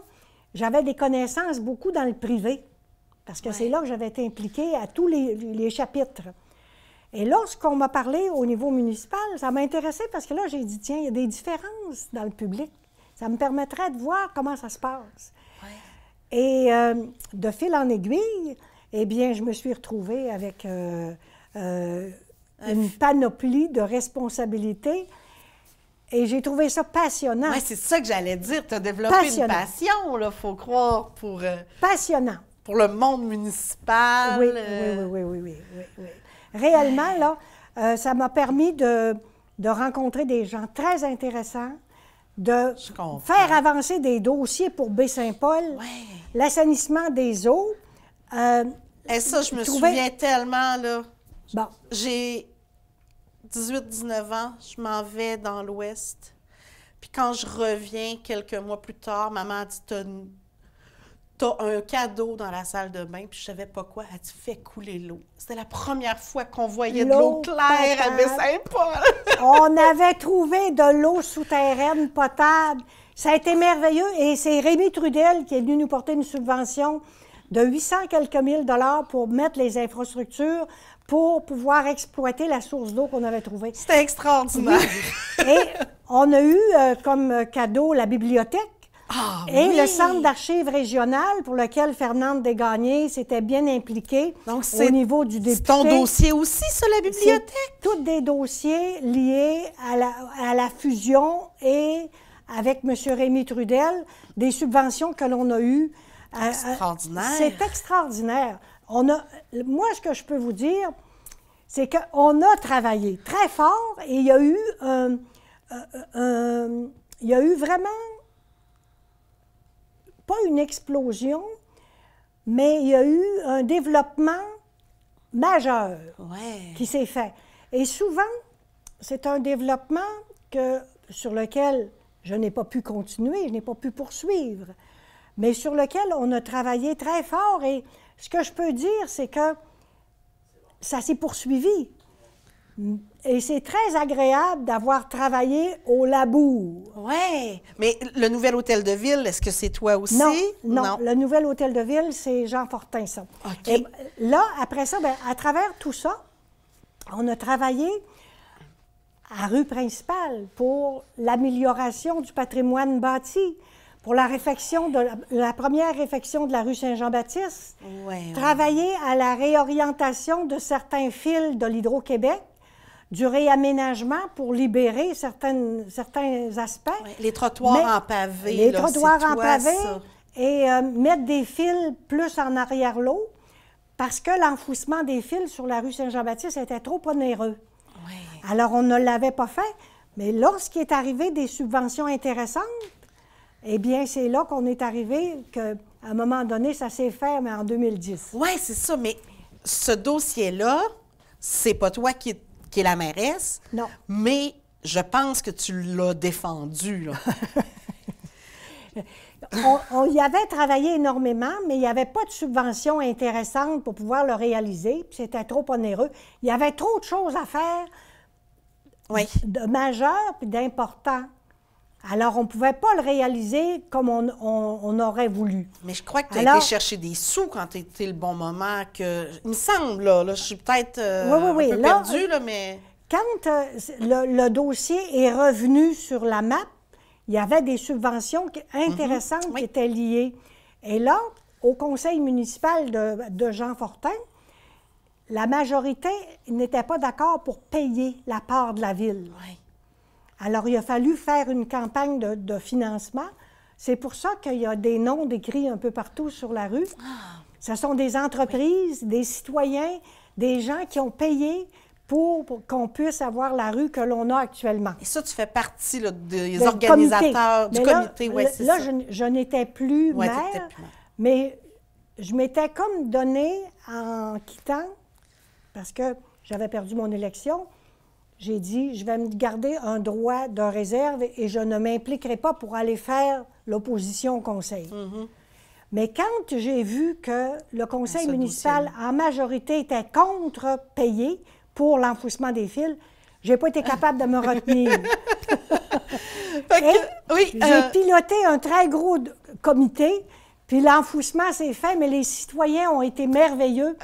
Speaker 2: j'avais des connaissances beaucoup dans le privé, parce que c'est là que j'avais été impliquée à tous les chapitres. Et lorsqu'on m'a parlé au niveau municipal, ça m'a intéressée parce que là, j'ai dit, tiens, il y a des différences dans le public. Ça me permettrait de voir comment ça se passe.
Speaker 1: Ouais.
Speaker 2: Et de fil en aiguille, eh bien, je me suis retrouvée avec une panoplie de responsabilités et j'ai trouvé ça passionnant.
Speaker 1: Oui, c'est ça que j'allais dire. Tu as développé
Speaker 2: Passionnant.
Speaker 1: une passion, il faut croire, pour
Speaker 2: Passionnant.
Speaker 1: le monde municipal.
Speaker 2: Oui. Réellement, là, ça m'a permis de rencontrer des gens très intéressants, de
Speaker 1: Je comprends.
Speaker 2: faire avancer des dossiers pour Baie-Saint-Paul,
Speaker 1: Ouais.
Speaker 2: l'assainissement des eaux.
Speaker 1: Et ça, je me
Speaker 2: Trouver-
Speaker 1: souviens tellement, là.
Speaker 2: Bon,
Speaker 1: J'ai 18-19 ans, je m'en vais dans l'Ouest. Puis quand je reviens quelques mois plus tard, maman a dit, t'as un cadeau dans la salle de bain, puis je savais pas quoi. Elle dit, fais couler l'eau. C'était la première fois qu'on voyait de l'eau
Speaker 2: L'eau
Speaker 1: claire à
Speaker 2: potable.
Speaker 1: Baie-Saint-Paul.
Speaker 2: on avait trouvé de l'eau souterraine potable. Ça a été merveilleux. Et c'est Rémi Trudel qui est venu nous porter une subvention de 800 quelques mille dollars pour mettre les infrastructures pour pouvoir exploiter la source d'eau qu'on avait trouvée.
Speaker 1: C'était extraordinaire.
Speaker 2: Et on a eu comme cadeau la bibliothèque
Speaker 1: Ah,
Speaker 2: et
Speaker 1: oui!
Speaker 2: le centre d'archives régional pour lequel Fernande Desgagnés s'était bien impliquée
Speaker 1: Donc,
Speaker 2: au niveau du député.
Speaker 1: C'est ton dossier aussi, ça, la bibliothèque?
Speaker 2: C'est tous des dossiers liés à la fusion et avec M. Rémi Trudel, des subventions que l'on a eues.
Speaker 1: Extraordinaire.
Speaker 2: C'est extraordinaire. Moi, ce que je peux vous dire, c'est qu'on a travaillé très fort et il y a eu vraiment, pas une explosion, mais il y a eu un développement majeur
Speaker 1: Ouais.
Speaker 2: qui s'est fait. Et souvent, c'est un développement sur lequel je n'ai pas pu continuer, je n'ai pas pu poursuivre, mais sur lequel on a travaillé très fort. Et ce que je peux dire, c'est que ça s'est poursuivi. Et c'est très agréable d'avoir travaillé au labour.
Speaker 1: Oui, mais le nouvel hôtel de ville, est-ce que c'est toi aussi?
Speaker 2: Non, le nouvel hôtel de ville, c'est Jean Fortin, ça.
Speaker 1: OK.
Speaker 2: Et là, après ça, bien, à travers tout ça, on a travaillé à rue principale pour l'amélioration du patrimoine bâti, pour la réfection la première réfection de la rue Saint-Jean-Baptiste,
Speaker 1: Ouais,
Speaker 2: travailler à la réorientation de certains fils de l'Hydro-Québec, du réaménagement pour libérer certains aspects.
Speaker 1: Oui, les trottoirs en pavé.
Speaker 2: Les
Speaker 1: là,
Speaker 2: trottoirs
Speaker 1: c'est
Speaker 2: en
Speaker 1: toi,
Speaker 2: pavé
Speaker 1: ça.
Speaker 2: et mettre des fils plus en arrière-l'eau parce que l'enfouissement des fils sur la rue Saint-Jean-Baptiste était trop onéreux.
Speaker 1: Oui.
Speaker 2: Alors, on ne l'avait pas fait, mais lorsqu'il est arrivé des subventions intéressantes, eh bien, c'est là qu'on est arrivé qu'à un moment donné, ça s'est fait, mais en 2010.
Speaker 1: Oui, c'est ça, mais ce dossier-là, c'est pas toi qui est la mairesse,
Speaker 2: Non.
Speaker 1: mais je pense que tu l'as défendu, là.
Speaker 2: On y avait travaillé énormément, mais il n'y avait pas de subvention intéressante pour pouvoir le réaliser, puis c'était trop onéreux. Il y avait trop de choses à faire,
Speaker 1: Oui.
Speaker 2: de majeurs puis d'importants. Alors, on ne pouvait pas le réaliser comme on aurait voulu.
Speaker 1: Mais je crois que tu as été chercher des sous quand c'était le bon moment. Il me semble, là je suis peut-être un peu
Speaker 2: Là,
Speaker 1: perdue, là, mais...
Speaker 2: Quand le dossier est revenu sur la map, il y avait des subventions intéressantes
Speaker 1: Oui.
Speaker 2: qui étaient liées. Et là, au conseil municipal de Jean Fortin, la majorité n'était pas d'accord pour payer la part de la ville.
Speaker 1: Oui.
Speaker 2: Alors, il a fallu faire une campagne de financement. C'est pour ça qu'il y a des noms décrits un peu partout sur la rue. Ce sont des entreprises, des citoyens, des gens qui ont payé pour qu'on puisse avoir la rue que l'on a actuellement.
Speaker 1: Et ça, tu fais partie là, des
Speaker 2: Le
Speaker 1: organisateurs du
Speaker 2: comité.
Speaker 1: comité. Oui, c'est
Speaker 2: là,
Speaker 1: ça.
Speaker 2: je n'étais plus
Speaker 1: Ouais,
Speaker 2: maire,
Speaker 1: t'étais plus maire.
Speaker 2: mais je m'étais comme donné en quittant, parce que j'avais perdu mon élection, j'ai dit, je vais me garder un droit de réserve et je ne m'impliquerai pas pour aller faire l'opposition au conseil. Mais quand j'ai vu que le conseil
Speaker 1: ce
Speaker 2: municipal, en majorité, était contre payer pour l'enfouissement des fils, je n'ai pas été capable de me retenir.
Speaker 1: Fait que, oui,
Speaker 2: J'ai piloté un très gros comité, puis l'enfouissement s'est fait, mais les citoyens ont été merveilleux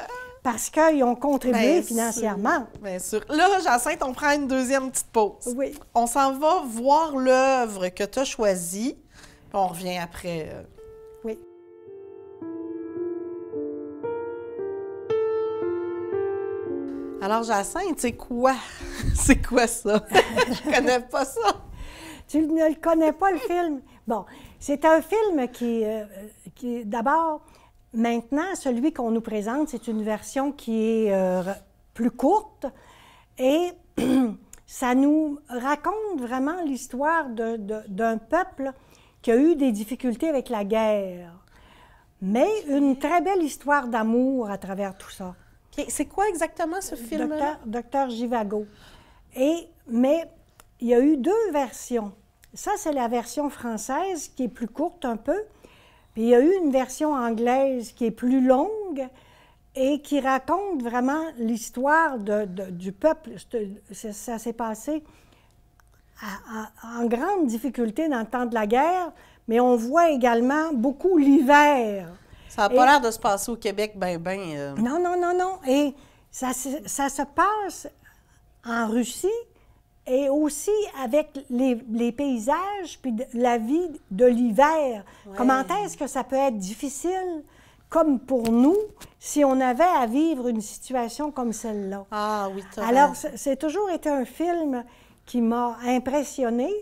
Speaker 2: parce qu'ils ont contribué
Speaker 1: bien
Speaker 2: financièrement.
Speaker 1: sûr, bien sûr. Là, Jacinthe, on prend une deuxième petite pause.
Speaker 2: Oui.
Speaker 1: On s'en va voir l'œuvre que tu as choisie. Puis on revient après.
Speaker 2: Oui.
Speaker 1: Alors, Jacinthe, c'est quoi? C'est quoi ça? Je connais pas ça.
Speaker 2: Tu ne le connais pas, le film? Bon, c'est un film qui d'abord, maintenant, celui qu'on nous présente, c'est une version qui est plus courte et ça nous raconte vraiment l'histoire d'un peuple qui a eu des difficultés avec la guerre, mais une très belle histoire d'amour à travers tout ça.
Speaker 1: OK. C'est quoi exactement ce film-là?
Speaker 2: Docteur Givago. Mais il y a eu deux versions. Ça, c'est la version française qui est plus courte un peu. Puis il y a eu une version anglaise qui est plus longue et qui raconte vraiment l'histoire du peuple. Ça s'est passé en grande difficulté dans le temps de la guerre, mais on voit également beaucoup l'hiver.
Speaker 1: Ça n'a pas l'air de se passer au Québec,
Speaker 2: Non, non, non, non. Et ça se passe en Russie et aussi avec les paysages puis la vie de l'hiver.
Speaker 1: Ouais.
Speaker 2: Comment est-ce que ça peut être difficile, comme pour nous, si on avait à vivre une situation comme celle-là?
Speaker 1: Ah oui, t'as
Speaker 2: Alors,
Speaker 1: raison.
Speaker 2: c'est toujours été un film qui m'a impressionnée,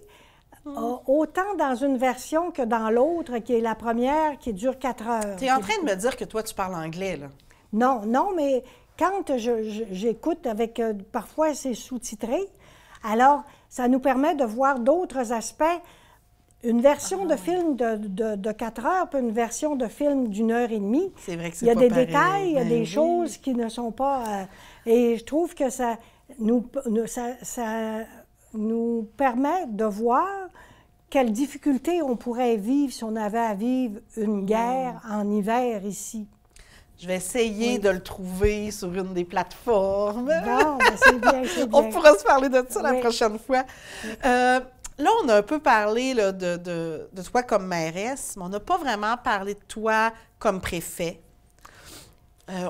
Speaker 2: autant dans une version que dans l'autre, qui est la première, qui dure 4 heures.
Speaker 1: Tu es en train de me dire que toi, tu parles anglais, là.
Speaker 2: Non, non, mais quand j'écoute avec... parfois, c'est sous-titré, alors ça nous permet de voir d'autres aspects. Une version de film de 4 heures, puis une version de film d'1 heure et demie.
Speaker 1: C'est vrai que c'est
Speaker 2: Il y a
Speaker 1: pas
Speaker 2: des
Speaker 1: pareil.
Speaker 2: détails, il y a
Speaker 1: Ben
Speaker 2: des
Speaker 1: oui.
Speaker 2: choses qui ne sont pas... et je trouve que ça nous permet de voir quelles difficultés on pourrait vivre si on avait à vivre une guerre en hiver ici.
Speaker 1: Je vais essayer de le trouver sur une des plateformes.
Speaker 2: Bon, ben c'est bien, c'est bien.
Speaker 1: On pourra se parler de ça la
Speaker 2: Oui.
Speaker 1: prochaine fois. Là, on a un peu parlé là, de toi comme mairesse, mais on n'a pas vraiment parlé de toi comme préfet.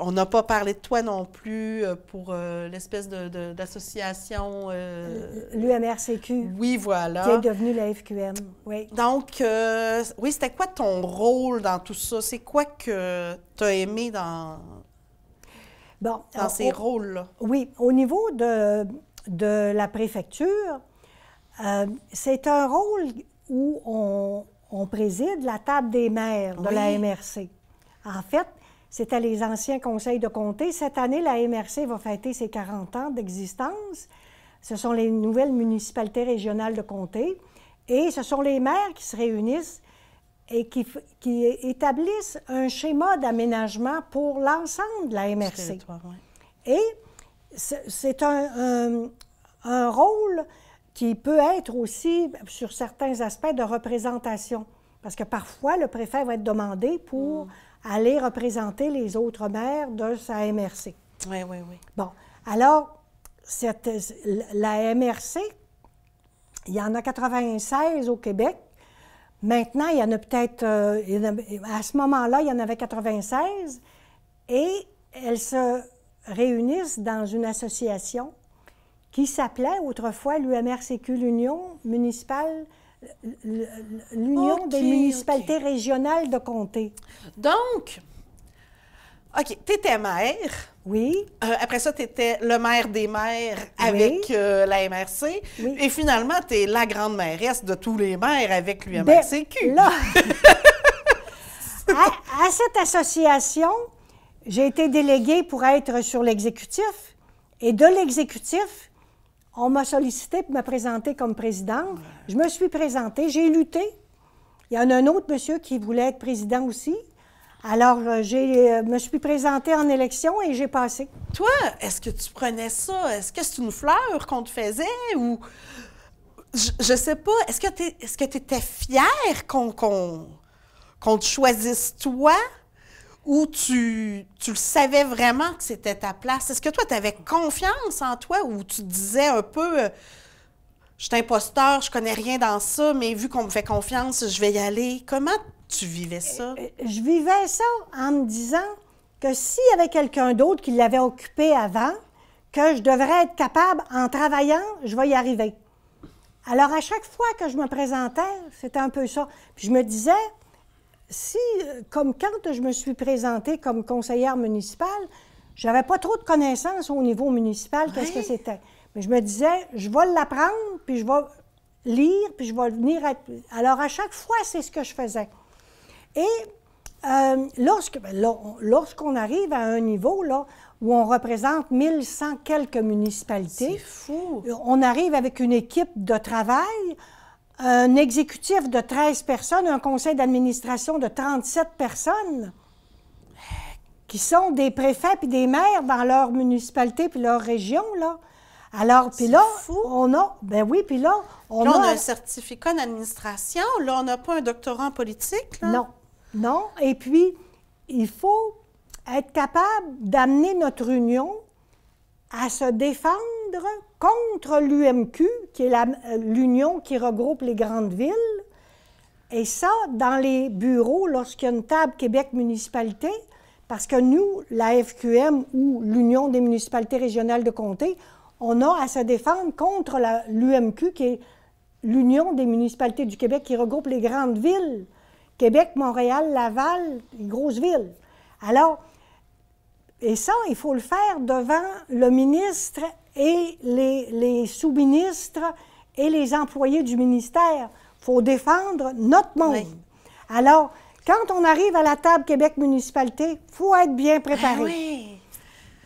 Speaker 1: On n'a pas parlé de toi non plus pour l'espèce d'association...
Speaker 2: L'UMRCQ,
Speaker 1: oui,
Speaker 2: qui est
Speaker 1: voilà.
Speaker 2: devenue la FQM, oui.
Speaker 1: Donc, oui, c'était quoi ton rôle dans tout ça? C'est quoi que tu as aimé dans
Speaker 2: Bon,
Speaker 1: ces rôles-là?
Speaker 2: oui, au niveau de la préfecture, c'est un rôle où on préside la table des maires de la MRC. En fait, c'était les anciens conseils de comté. Cette année, la MRC va fêter ses 40 ans d'existence. Ce sont les nouvelles municipalités régionales de comté. Et ce sont les maires qui se réunissent et qui établissent un schéma d'aménagement pour l'ensemble de la MRC. Et c'est un rôle qui peut être aussi, sur certains aspects, de représentation. Parce que parfois, le préfet va être demandé pour aller représenter les autres maires de sa MRC.
Speaker 1: Oui.
Speaker 2: Bon, alors, la MRC, il y en a 96 au Québec. Maintenant, il y en a peut-être, à ce moment-là, il y en avait 96. Et elles se réunissent dans une association qui s'appelait autrefois l'UMRCQ, l'Union municipale, l'Union des municipalités régionales de comté.
Speaker 1: Donc, OK, tu étais maire.
Speaker 2: Oui.
Speaker 1: Après ça, tu étais le maire des maires avec la MRC.
Speaker 2: Oui.
Speaker 1: Et finalement, tu es la grande mairesse de tous les maires avec l'UMRCQ.
Speaker 2: Là, à cette association, j'ai été déléguée pour être sur l'exécutif. Et de l'exécutif, on m'a sollicité pour me présenter comme présidente. Je me suis présentée, j'ai lutté. Il y en a un autre monsieur qui voulait être président aussi. Alors, je me suis présentée en élection et j'ai passé.
Speaker 1: Toi, est-ce que tu prenais ça? Est-ce que c'est une fleur qu'on te faisait ou... Je sais pas. Est-ce que tu étais fière qu'on te choisisse toi ou tu le savais vraiment que c'était ta place? Est-ce que toi, tu avais confiance en toi ou tu te disais un peu je suis imposteur, je connais rien dans ça, mais vu qu'on me fait confiance, je vais y aller. Comment tu vivais ça?
Speaker 2: Je vivais ça en me disant que s'il y avait quelqu'un d'autre qui l'avait occupé avant, que je devrais être capable, en travaillant, je vais y arriver. Alors, à chaque fois que je me présentais, c'était un peu ça. Puis je me disais, si, comme quand je me suis présentée comme conseillère municipale, je n'avais pas trop de connaissances au niveau municipal, qu'est-ce que c'était. Mais je me disais, je vais l'apprendre, puis je vais lire, puis je vais venir être... Alors, à chaque fois, c'est ce que je faisais. Et lorsqu'on arrive à un niveau là, où on représente 1100 quelques municipalités,
Speaker 1: c'est fou.
Speaker 2: On arrive avec une équipe de travail, un exécutif de 13 personnes, un conseil d'administration de 37 personnes, qui sont des préfets puis des maires dans leur municipalité puis leur région, là. Alors, puis là,
Speaker 1: fou.
Speaker 2: on a... Ben oui, puis là,
Speaker 1: on a un certificat d'administration. Là, on n'a pas un doctorat en politique, là.
Speaker 2: Non. Et puis, il faut être capable d'amener notre union à se défendre contre l'UMQ, qui est l'union qui regroupe les grandes villes. Et ça, dans les bureaux, lorsqu'il y a une table Québec municipalité, parce que nous, la FQM ou l'Union des municipalités régionales de comté, on a à se défendre contre l'UMQ, qui est l'Union des municipalités du Québec qui regroupe les grandes villes. Québec, Montréal, Laval, les grosses villes. Alors, et ça, il faut le faire devant le ministre et les sous-ministres et les employés du ministère. Il faut défendre notre monde. Oui. Alors, quand on arrive à la table Québec municipalité, il faut être bien préparé.
Speaker 1: Oui.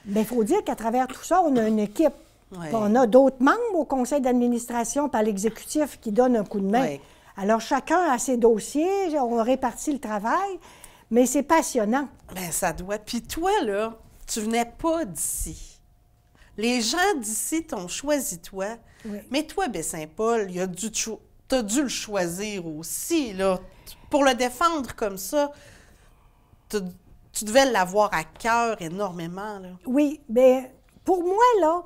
Speaker 2: Mais il faut dire qu'à travers tout ça, on a une équipe.
Speaker 1: Oui.
Speaker 2: On a d'autres membres au conseil d'administration par l'exécutif qui donnent un coup de main.
Speaker 1: Oui.
Speaker 2: Alors, chacun a ses dossiers, on répartit le travail, mais c'est passionnant.
Speaker 1: Bien, ça doit. Puis toi, là, tu venais pas d'ici. Les gens d'ici t'ont choisi toi.
Speaker 2: Oui.
Speaker 1: Mais toi, Baie-Saint-Paul, t'as dû le choisir aussi, là. Pour le défendre comme ça, tu devais l'avoir à cœur énormément, là.
Speaker 2: Oui, bien, pour moi, là,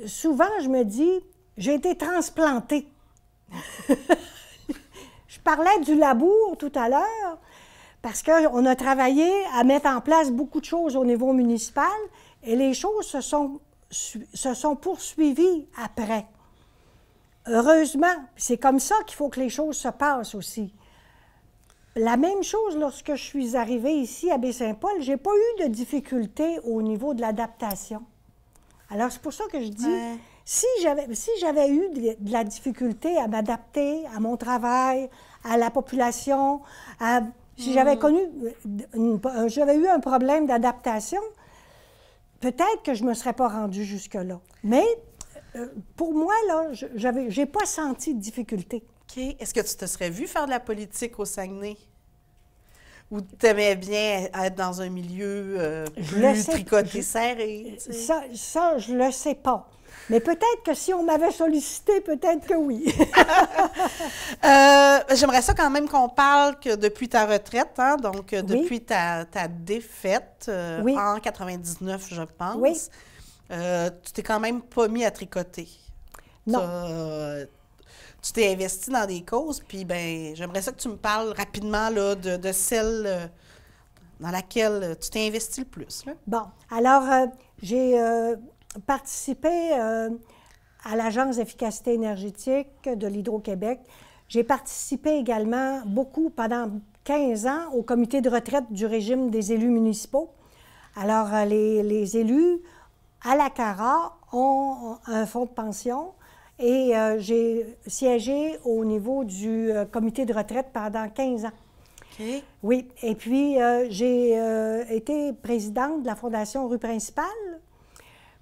Speaker 2: souvent, je me dis, j'ai été transplantée. Je parlais du labour tout à l'heure, parce qu'on a travaillé à mettre en place beaucoup de choses au niveau municipal, et les choses se sont poursuivies après. Heureusement, c'est comme ça qu'il faut que les choses se passent aussi. La même chose lorsque je suis arrivée ici à Baie-Saint-Paul, je n'ai pas eu de difficultés au niveau de l'adaptation. Alors, c'est pour ça que je dis, Si j'avais eu de la difficulté à m'adapter à mon travail, à la population, si j'avais j'avais eu un problème d'adaptation, peut-être que je ne me serais pas rendue jusque-là. Mais pour moi, là, j'ai pas senti de difficulté.
Speaker 1: OK. Est-ce que tu te serais vu faire de la politique au Saguenay? Ou tu aimais bien être dans un milieu plus tricoté, serré? Tu sais?
Speaker 2: Ça, je le sais pas. Mais peut-être que si on m'avait sollicité, peut-être que oui.
Speaker 1: J'aimerais ça quand même qu'on parle que depuis ta retraite, hein, donc
Speaker 2: Oui.
Speaker 1: depuis ta défaite
Speaker 2: Oui.
Speaker 1: en 99, je pense,
Speaker 2: Oui.
Speaker 1: Tu t'es quand même pas mis à tricoter.
Speaker 2: Non.
Speaker 1: Tu t'es investi dans des causes, puis ben j'aimerais ça que tu me parles rapidement là, de celle dans laquelle tu t'es investi le plus. Là.
Speaker 2: Bon, alors, j'ai participé à l'Agence d'efficacité énergétique de l'Hydro-Québec. J'ai participé également beaucoup, pendant 15 ans, au comité de retraite du régime des élus municipaux. Alors, les élus à la CARA ont un fonds de pension et j'ai siégé au niveau du comité de retraite pendant 15 ans.
Speaker 1: OK.
Speaker 2: Oui, et puis j'ai été présidente de la Fondation Rue Principale.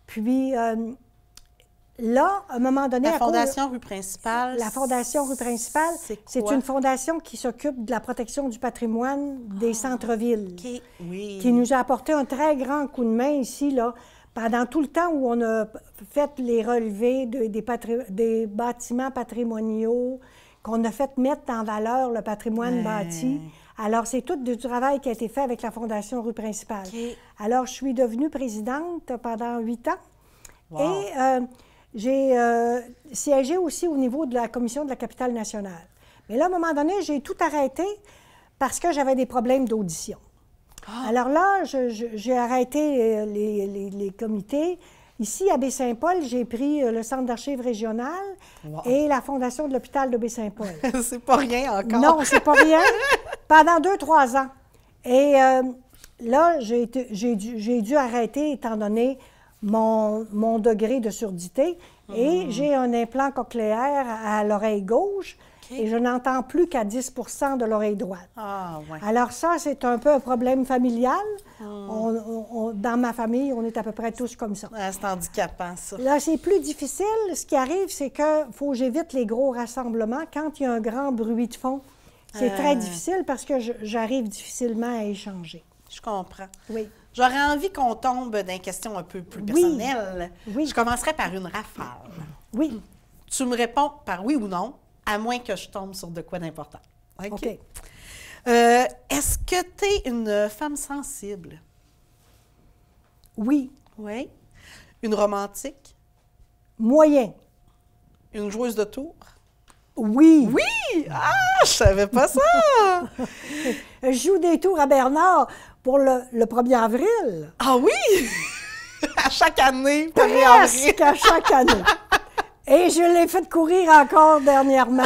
Speaker 2: Puis là, à un moment donné...
Speaker 1: La Fondation Rue Principale...
Speaker 2: La Fondation Rue Principale, c'est une fondation qui s'occupe de la protection du patrimoine des centres-villes.
Speaker 1: OK, oui.
Speaker 2: Qui nous a apporté un très grand coup de main ici, là, pendant tout le temps où on a fait les relevés des bâtiments patrimoniaux, qu'on a fait mettre en valeur le patrimoine bâti. Alors, c'est tout du travail qui a été fait avec la Fondation Rue Principale.
Speaker 1: Okay.
Speaker 2: Alors, je suis devenue présidente pendant 8 ans.
Speaker 1: Wow.
Speaker 2: Et j'ai siégé aussi au niveau de la Commission de la capitale nationale. Mais là, à un moment donné, j'ai tout arrêté parce que j'avais des problèmes d'audition. Ah. Alors là, j'ai arrêté les comités. Ici, à Baie-Saint-Paul, j'ai pris le Centre d'archives régional et la Fondation de l'hôpital de Baie-Saint-Paul.
Speaker 1: C'est pas rien encore.
Speaker 2: Non, c'est pas rien. Pendant 2-3 ans. Et là, j'ai dû arrêter étant donné mon degré de surdité. Et j'ai un implant cochléaire à l'oreille gauche. Et je n'entends plus qu'à 10 de l'oreille droite.
Speaker 1: Ah, ouais.
Speaker 2: Alors ça, c'est un peu un problème familial. Dans ma famille, on est à peu près tous comme ça.
Speaker 1: Ah, c'est handicapant, ça.
Speaker 2: Là, c'est plus difficile. Ce qui arrive, c'est qu'il faut que j'évite les gros rassemblements. Quand il y a un grand bruit de fond, c'est très difficile parce que j'arrive difficilement à échanger.
Speaker 1: Je comprends.
Speaker 2: Oui.
Speaker 1: J'aurais envie qu'on tombe dans une question un peu plus personnelle.
Speaker 2: Oui.
Speaker 1: Je commencerai par une rafale.
Speaker 2: Oui.
Speaker 1: Tu me réponds par oui ou non, à moins que je tombe sur de quoi d'important. OK. Est-ce que tu es une femme sensible?
Speaker 2: Oui.
Speaker 1: Oui. Une romantique?
Speaker 2: Moyen.
Speaker 1: Une joueuse de tour?
Speaker 2: Oui.
Speaker 1: Oui! Ah, je savais pas ça!
Speaker 2: Je joue des tours à Bernard pour le 1er avril.
Speaker 1: Ah oui! À chaque année, 1er
Speaker 2: Presque
Speaker 1: avril.
Speaker 2: à chaque année. Et je l'ai fait courir encore dernièrement.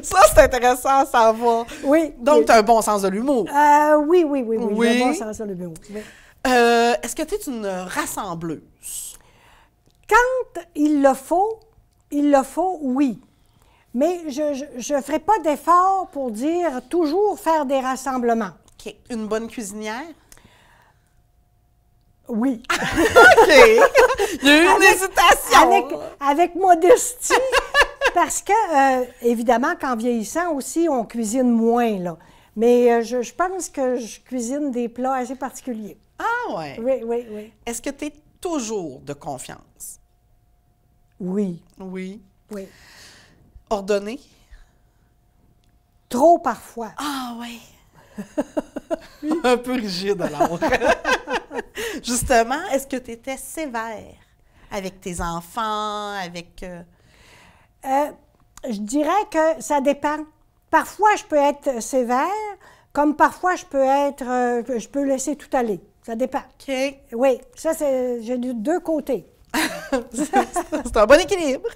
Speaker 1: Ça, c'est intéressant à savoir.
Speaker 2: Oui.
Speaker 1: Donc, tu as un bon sens de l'humour.
Speaker 2: Oui. J'ai un bon sens de l'humour. Oui.
Speaker 1: Est-ce que tu es une rassembleuse?
Speaker 2: Quand il le faut, oui. Mais je ne ferai pas d'effort pour dire toujours faire des rassemblements.
Speaker 1: OK. Une bonne cuisinière?
Speaker 2: Oui.
Speaker 1: OK. Il y a eu une hésitation.
Speaker 2: Avec modestie, parce que, évidemment, qu'en vieillissant aussi, on cuisine moins, là. Mais je pense que je cuisine des plats assez particuliers.
Speaker 1: Ah ouais.
Speaker 2: Oui.
Speaker 1: Est-ce que tu es toujours de confiance?
Speaker 2: Oui.
Speaker 1: Oui.
Speaker 2: Oui.
Speaker 1: Ordonnée?
Speaker 2: Trop parfois.
Speaker 1: Ah oui. Un peu rigide alors. Justement, est-ce que tu étais sévère avec tes enfants, avec...
Speaker 2: Je dirais que ça dépend. Parfois, je peux être sévère, comme parfois, je peux laisser tout aller. Ça dépend.
Speaker 1: OK.
Speaker 2: Oui, ça, j'ai deux côtés.
Speaker 1: C'est un bon équilibre.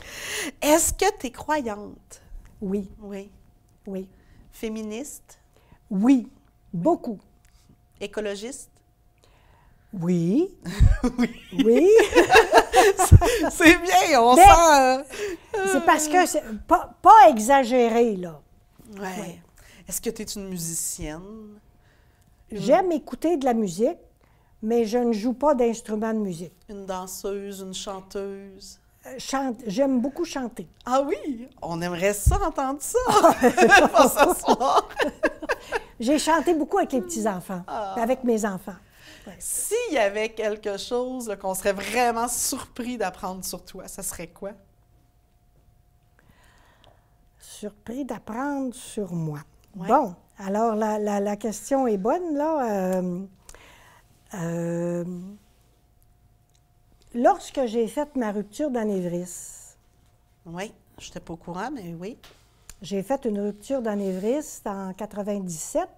Speaker 1: Est-ce que tu es croyante?
Speaker 2: Oui.
Speaker 1: Oui. Féministe?
Speaker 2: Oui, beaucoup.
Speaker 1: Écologiste?
Speaker 2: Oui.
Speaker 1: Oui.
Speaker 2: Oui.
Speaker 1: C'est bien, on
Speaker 2: Mais-
Speaker 1: sent...
Speaker 2: C'est parce que c'est pas exagéré, là.
Speaker 1: Ouais. Est-ce que tu es une musicienne?
Speaker 2: J'aime écouter de la musique, mais je ne joue pas d'instrument de musique.
Speaker 1: Une danseuse, une chanteuse?
Speaker 2: J'aime beaucoup chanter.
Speaker 1: Ah oui, on aimerait ça, entendre ça, pour ce soir.
Speaker 2: J'ai chanté beaucoup avec les petits-enfants, puis avec mes enfants.
Speaker 1: S'il y avait quelque chose là, qu'on serait vraiment surpris d'apprendre sur toi, ça serait quoi?
Speaker 2: Surpris d'apprendre sur moi.
Speaker 1: Ouais.
Speaker 2: Bon, alors la question est bonne, là. Lorsque j'ai fait ma rupture d'anévrisme,
Speaker 1: Oui, je n'étais pas au courant, mais oui.
Speaker 2: j'ai fait une rupture d'anévrisme en 97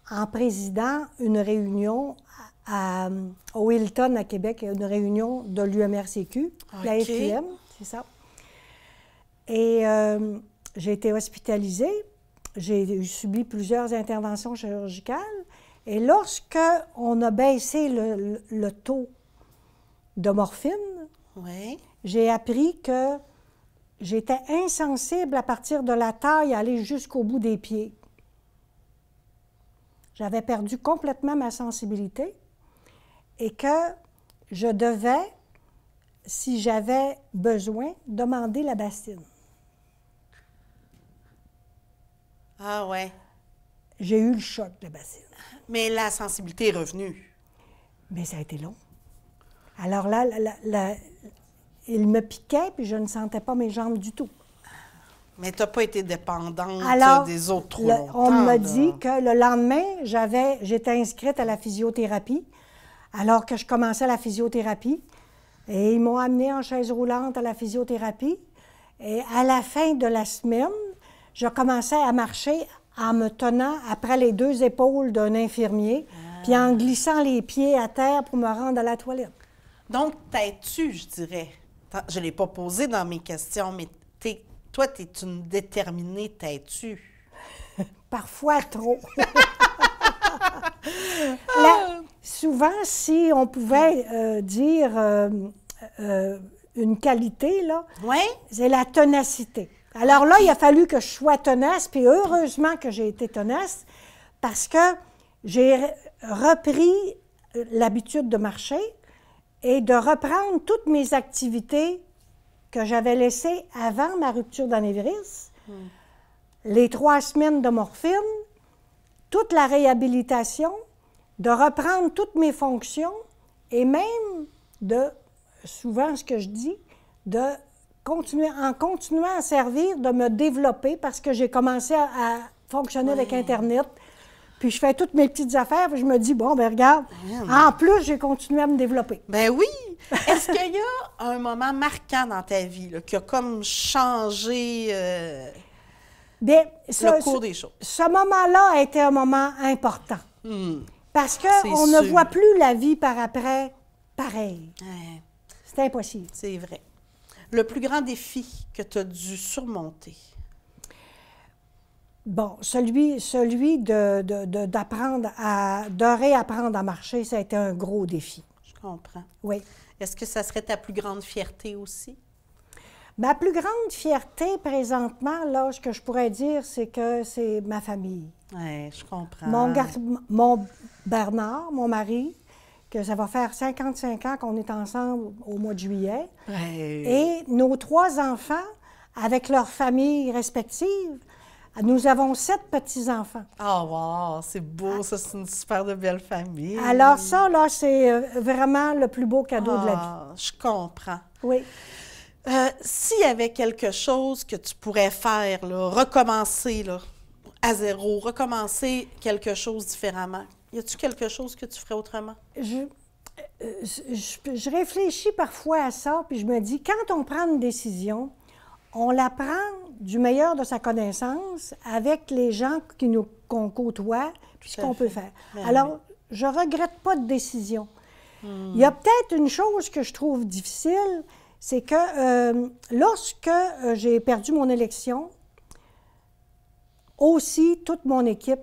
Speaker 2: en présidant une réunion au Hilton à Québec, une réunion de l'UMRCQ, la
Speaker 1: OK.
Speaker 2: FUM, c'est ça. Et j'ai été hospitalisée, j'ai subi plusieurs interventions chirurgicales, et lorsque on a baissé le taux de morphine,
Speaker 1: Oui.
Speaker 2: j'ai appris que j'étais insensible à partir de la taille, aller jusqu'au bout des pieds. J'avais perdu complètement ma sensibilité et que je devais, si j'avais besoin, demander la bastine.
Speaker 1: Ah ouais.
Speaker 2: J'ai eu le choc de la bastine.
Speaker 1: Mais la sensibilité est revenue.
Speaker 2: Mais ça a été long. Alors là, il me piquait, puis je ne sentais pas mes jambes du tout.
Speaker 1: Mais tu n'as pas été dépendante
Speaker 2: Alors,
Speaker 1: des autres trop
Speaker 2: on
Speaker 1: longtemps.
Speaker 2: m'a
Speaker 1: là.
Speaker 2: dit que le lendemain, j'étais inscrite à la physiothérapie, alors que je commençais la physiothérapie. Et ils m'ont amenée en chaise roulante à la physiothérapie. Et à la fin de la semaine, je commençais à marcher en me tenant après les deux épaules d'un infirmier, puis en glissant les pieds à terre pour me rendre à la toilette.
Speaker 1: Donc, t'es-tu, je dirais. Je ne l'ai pas posé dans mes questions, mais toi, tu es une déterminée, t'es-tu?
Speaker 2: Parfois trop. Souvent, si on pouvait dire une qualité, là,
Speaker 1: Oui?
Speaker 2: c'est la ténacité. Alors là, il a fallu que je sois tenace, puis heureusement que j'ai été tenace, parce que j'ai repris l'habitude de marcher et de reprendre toutes mes activités que j'avais laissées avant ma rupture d'anévrisme, les 3 semaines de morphine, toute la réhabilitation, de reprendre toutes mes fonctions et même de, souvent ce que je dis, de continuer, en continuant à servir, de me développer parce que j'ai commencé à fonctionner avec Internet. Puis je fais toutes mes petites affaires, puis je me dis, bon, ben regarde, en plus, j'ai continué à me développer.
Speaker 1: Ben oui! Est-ce qu'il y a un moment marquant dans ta vie là, qui a comme changé
Speaker 2: Bien,
Speaker 1: le cours des choses?
Speaker 2: Ce moment-là a été un moment important. Parce
Speaker 1: C'est
Speaker 2: qu'on ne
Speaker 1: sûr.
Speaker 2: voit plus la vie par après pareil.
Speaker 1: Ouais,
Speaker 2: C'est impossible.
Speaker 1: c'est vrai. Le plus grand défi que tu as dû surmonter?
Speaker 2: Bon, celui de réapprendre à marcher, ça a été un gros défi.
Speaker 1: Je comprends.
Speaker 2: Oui.
Speaker 1: Est-ce que ça serait ta plus grande fierté aussi?
Speaker 2: Ma plus grande fierté présentement, là, ce que je pourrais dire, c'est que c'est ma famille.
Speaker 1: Oui, je comprends.
Speaker 2: Mon Bernard, mon mari, que ça va faire 55 ans qu'on est ensemble au mois de juillet,
Speaker 1: Ouais.
Speaker 2: et nos 3 enfants, avec leurs familles respectives, nous avons 7 petits-enfants.
Speaker 1: Oh, wow, c'est beau, ça, c'est une super de belle famille.
Speaker 2: Alors ça, là, c'est vraiment le plus beau cadeau de la vie.
Speaker 1: Ah, je comprends.
Speaker 2: Oui.
Speaker 1: S'il y avait quelque chose que tu pourrais faire, là, recommencer là, à zéro, recommencer quelque chose différemment, y a-tu quelque chose que tu ferais autrement?
Speaker 2: Je réfléchis parfois à ça, puis je me dis, quand on prend une décision, on la prend du meilleur de sa connaissance avec les gens qu'on côtoie, puis ce
Speaker 1: Tout à
Speaker 2: qu'on peut
Speaker 1: fait.
Speaker 2: faire.
Speaker 1: Ben
Speaker 2: Alors, je ne regrette pas de décision. Il y a peut-être une chose que je trouve difficile, c'est que lorsque j'ai perdu mon élection, aussi, toute mon équipe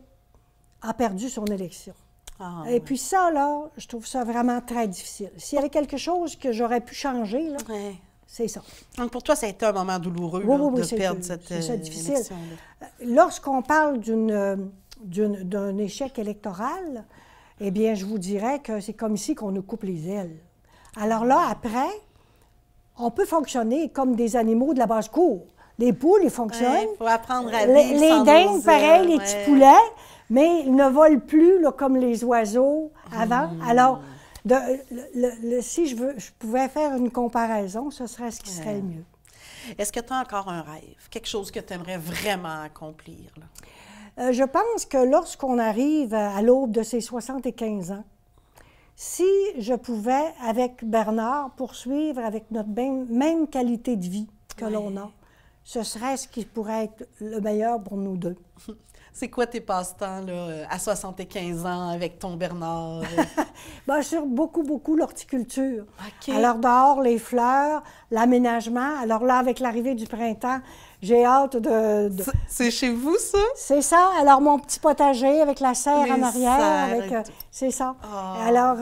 Speaker 2: a perdu son élection.
Speaker 1: Ah,
Speaker 2: Et puis ça, là, je trouve ça vraiment très difficile. S'il y avait quelque chose que j'aurais pu changer, là,
Speaker 1: ouais.
Speaker 2: c'est ça.
Speaker 1: Donc, pour toi, ça a été un moment douloureux
Speaker 2: Oui,
Speaker 1: là,
Speaker 2: oui, oui,
Speaker 1: de perdre cette
Speaker 2: c'est ça, difficile.
Speaker 1: élection-là.
Speaker 2: Lorsqu'on parle d'un échec électoral, eh bien, je vous dirais que c'est comme ici qu'on nous coupe les ailes. Alors là, après, on peut fonctionner comme des animaux de la basse-cour. Les poules, ils fonctionnent.
Speaker 1: Il faut apprendre à
Speaker 2: Les,
Speaker 1: vivre
Speaker 2: les
Speaker 1: sans
Speaker 2: dindes,
Speaker 1: nos
Speaker 2: pareil, les
Speaker 1: ailes,
Speaker 2: petits
Speaker 1: ouais.
Speaker 2: poulets, mais ils ne volent plus là, comme les oiseaux avant. Alors, si je pouvais faire une comparaison, ce serait ce qui serait le mieux.
Speaker 1: Est-ce que tu as encore un rêve? Quelque chose que tu aimerais vraiment accomplir? Là?
Speaker 2: Je pense que lorsqu'on arrive à l'aube de ces 75 ans, si je pouvais, avec Bernard, poursuivre avec notre même qualité de vie que l'on a, ce serait ce qui pourrait être le meilleur pour nous deux.
Speaker 1: C'est quoi tes passe-temps là, à 75 ans avec ton Bernard?
Speaker 2: Bien sûr, beaucoup l'horticulture.
Speaker 1: OK.
Speaker 2: Alors, dehors, les fleurs, l'aménagement. Alors là, avec l'arrivée du printemps, j'ai hâte de...
Speaker 1: C'est chez vous, ça?
Speaker 2: C'est ça. Alors, mon petit potager avec la serre
Speaker 1: Les
Speaker 2: en arrière.
Speaker 1: serres et tout.
Speaker 2: C'est ça.
Speaker 1: Oh.
Speaker 2: Alors,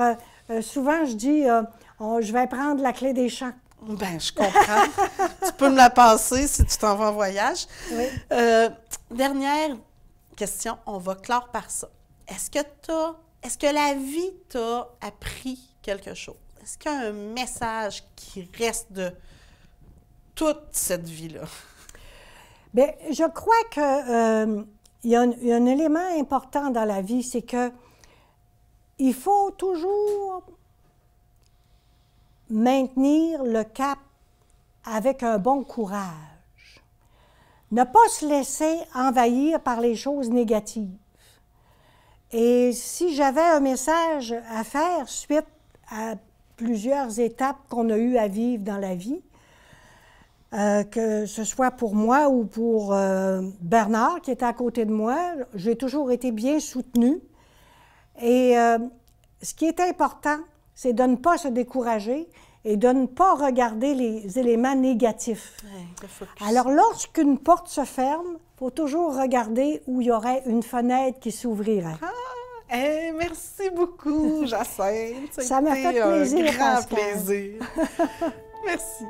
Speaker 2: souvent, je dis, je vais prendre la clé des champs.
Speaker 1: Ben, je comprends. Tu peux me la passer si tu t'en vas en voyage.
Speaker 2: Oui.
Speaker 1: Dernière question, on va clore par ça. Est-ce que la vie t'a appris quelque chose? Est-ce qu'il y a un message qui reste de toute cette vie-là?
Speaker 2: Bien, je crois que il y a un élément important dans la vie, c'est que il faut toujours maintenir le cap avec un bon courage. Ne pas se laisser envahir par les choses négatives. Et si j'avais un message à faire suite à plusieurs étapes qu'on a eu à vivre dans la vie, que ce soit pour moi ou pour Bernard qui était à côté de moi, j'ai toujours été bien soutenue. Et ce qui est important, c'est de ne pas se décourager et de ne pas regarder les éléments négatifs. Alors, lorsqu'une porte se ferme, il faut toujours regarder où il y aurait une fenêtre qui s'ouvrirait.
Speaker 1: Merci beaucoup, Jacinthe.
Speaker 2: Ça m'a fait plaisir,
Speaker 1: un grand
Speaker 2: Pascal.
Speaker 1: plaisir. Merci.